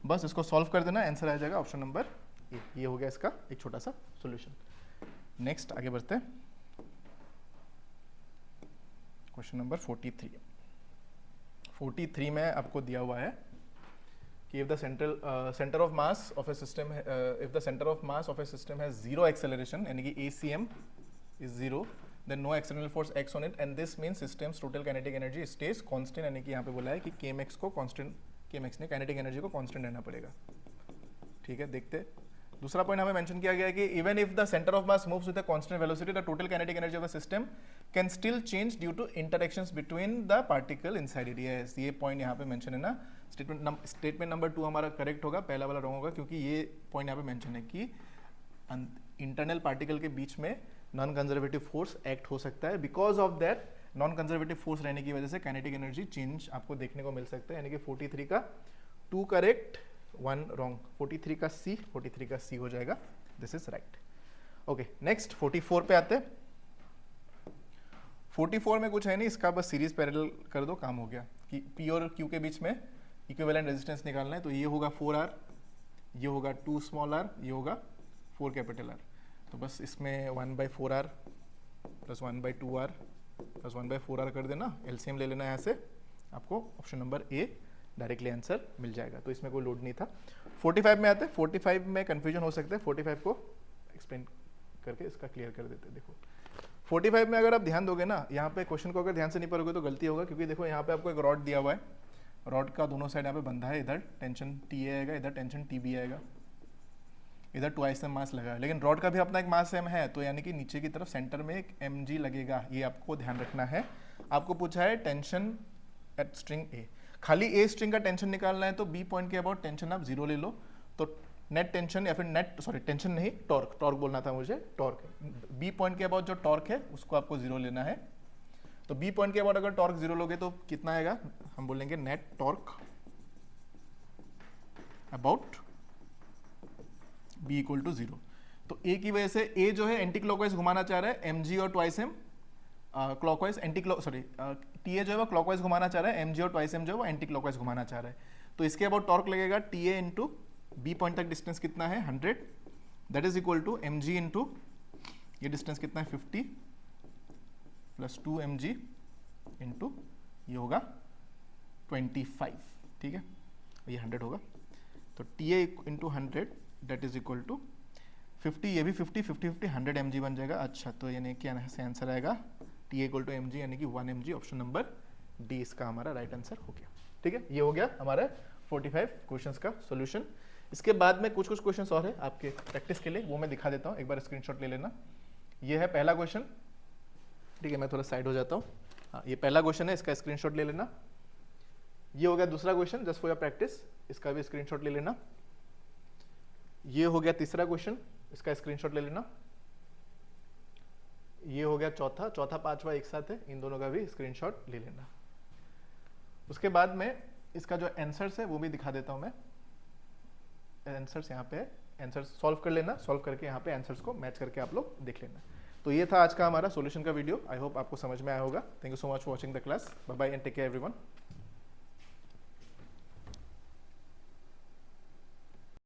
बस इसको सॉल्व कर देना, आंसर आ जाएगा ऑप्शन नंबर ए. ये हो गया इसका एक छोटा सा सॉल्यूशन. नेक्स्ट आगे बढ़ते हैं. Question number 43. 43 में आपको दिया हुआ है कि if the center of mass of a system if the center of mass of a system has zero acceleration, यानी कि ACM is zero, then no external force acts on it, and this means system's total kinetic energy stays constant. यानी कि यहाँ पे बोला है कि kmax को constant, kmax ने kinetic energy को constant रहना पड़ेगा. ठीक है, देखते. दूसरा पॉइंट हमें मेंशन किया गया है कि even if the centre of mass moves with a constant velocity, the total kinetic energy of the system can still change due to interactions between the particle inside it. Yes, ये point यहाँ पे mention है ना. Statement number 2 हमारा correct होगा, पहला वाला wrong होगा, क्योंकि ये पॉइंट यहाँ पे मेंशन है कि इंटरनल पार्टिकल के बीच में नॉन कंजर्वेटिव फोर्स एक्ट हो सकता है. Because of that non conservative force रहने की वजह से काइनेटिक एनर्जी चेंज आपको देखने को मिल सकता है. यानी कि 43 का 2 करेक्ट 1 रॉन्ग. 43 का सी, 43 का सी हो जाएगा. This is right. Okay, next 44 पे आते हैं. 44 में कुछ है नहीं, इसका बस सीरीज पैरेलल कर दो, काम हो गया. कि P और Q के बीच में इक्विवेलेंट रेजिस्टेंस निकालना है. तो ये होगा 4R, ये होगा 2 स्मॉल r, ये होगा 4 कैपिटल R. तो बस इसमें 1/4R plus 1/2R plus 1/4R कर देना. एलसीएम ले लेना यहाँ से, आपको option number A directly answer मिल जाएगा. तो इसमें कोई लोड नहीं था. 45 में आते हैं. 45 में कंफ्यूजन हो सकता है. 45 को एक्सप्लेन करके इसका क्लियर कर देते हैं. देखो 45 में अगर आप ध्यान दोगे ना, यहाँ पे क्वेश्चन को अगर ध्यान से नहीं पढ़ोगे तो गलती होगा. क्योंकि देखो यहाँ पे आपको एक रॉड दिया हुआ है, रॉड का दोनों साइड यहाँ पे बंधा है. इधर टेंशन टी आएगा, इधर टेंशन TB आएगा, इधर 2 मास लगा है. लेकिन रॉड का भी अपना एक मास m है, तो यानी कि नीचे की तरफ सेंटर में एक mg लगेगा. ये आपको ध्यान रखना है. आपको पूछा है टेंशन एट स्ट्रिंग ए. खाली ए स्ट्रिंग का टेंशन निकालना है, तो बी पॉइंट के अबाउट टेंशन आप 0 ले लो. तो नेट टेंशन या फिर टेंशन नहीं, टॉर्क बोलना था मुझे, टॉर्क. बी पॉइंट के अबाउट जो टॉर्क है उसको आपको 0 लेना है. तो बी पॉइंट के अबाउट अगर टॉर्क 0 लोगे तो कितना आएगा, हम बोलेंगे net torque about B equal to 0. तो ए की वजह से ए जो है एंटी क्लॉकवाइज घुमाना चाह रहा है, mg और ट्वाइस एम क्लॉकवाइज टीए जो है वो क्लॉकवाइज घुमाना चाह रहा है, mg और ट्वाइस एम जो है वो एंटी क्लॉकवाइज घुमाना चाह रहा है. तो इसके अबाउट टॉर्क लगेगा टीए इंटू बी पॉइंट तक डिस्टेंस कितना है 100, that is equal to mg into ये डिस्टेंस कितना है 50 प्लस 2mg इंटू ये होगा 25. ठीक है, ये 100 होगा. तो TA into 100 that is equal to 50, ये भी 50 50 50 100 mg बन जाएगा. अच्छा, तो यानी क्या से आंसर आएगा TA इक्वल टू mg यानी कि 1 mg. ऑप्शन नंबर डी इसका हमारा राइट आंसर हो गया. ठीक है, ये हो गया हमारा 45 क्वेश्चंस का सॉल्यूशन. इसके बाद में कुछ क्वेश्चंस और है आपके प्रैक्टिस के लिए, वो मैं दिखा देता हूँ. एक बार स्क्रीनशॉट ले लेना. ये है पहला क्वेश्चन. ठीक है, मैं थोड़ा साइड हो जाता हूँ. हाँ, ये पहला क्वेश्चन है, इसका स्क्रीनशॉट ले लेना. ये हो गया दूसरा question just for your practice, इसका भी स्क्रीनशॉट ले लेना. ये हो गया तीसरा क्वेश्चन, इसका स्क्रीनशॉट ले लेना. ये हो गया चौथा पांचवा एक साथ है, इन दोनों का भी स्क्रीनशॉट ले लेना. उसके बाद में इसका जो आंसर्स है वो भी दिखा देता हूं मैं. आंसर्स यहाँ पे है, आंसर सॉल्व कर लेना, सॉल्व करके यहाँ पे आंसर्स को मैच करके आप लोग देख लेना। तो ये था आज का हमारा सॉल्यूशन का वीडियो। आई होप आपको समझ में आया होगा। Thank you so much for watching the class. Bye bye and take care everyone.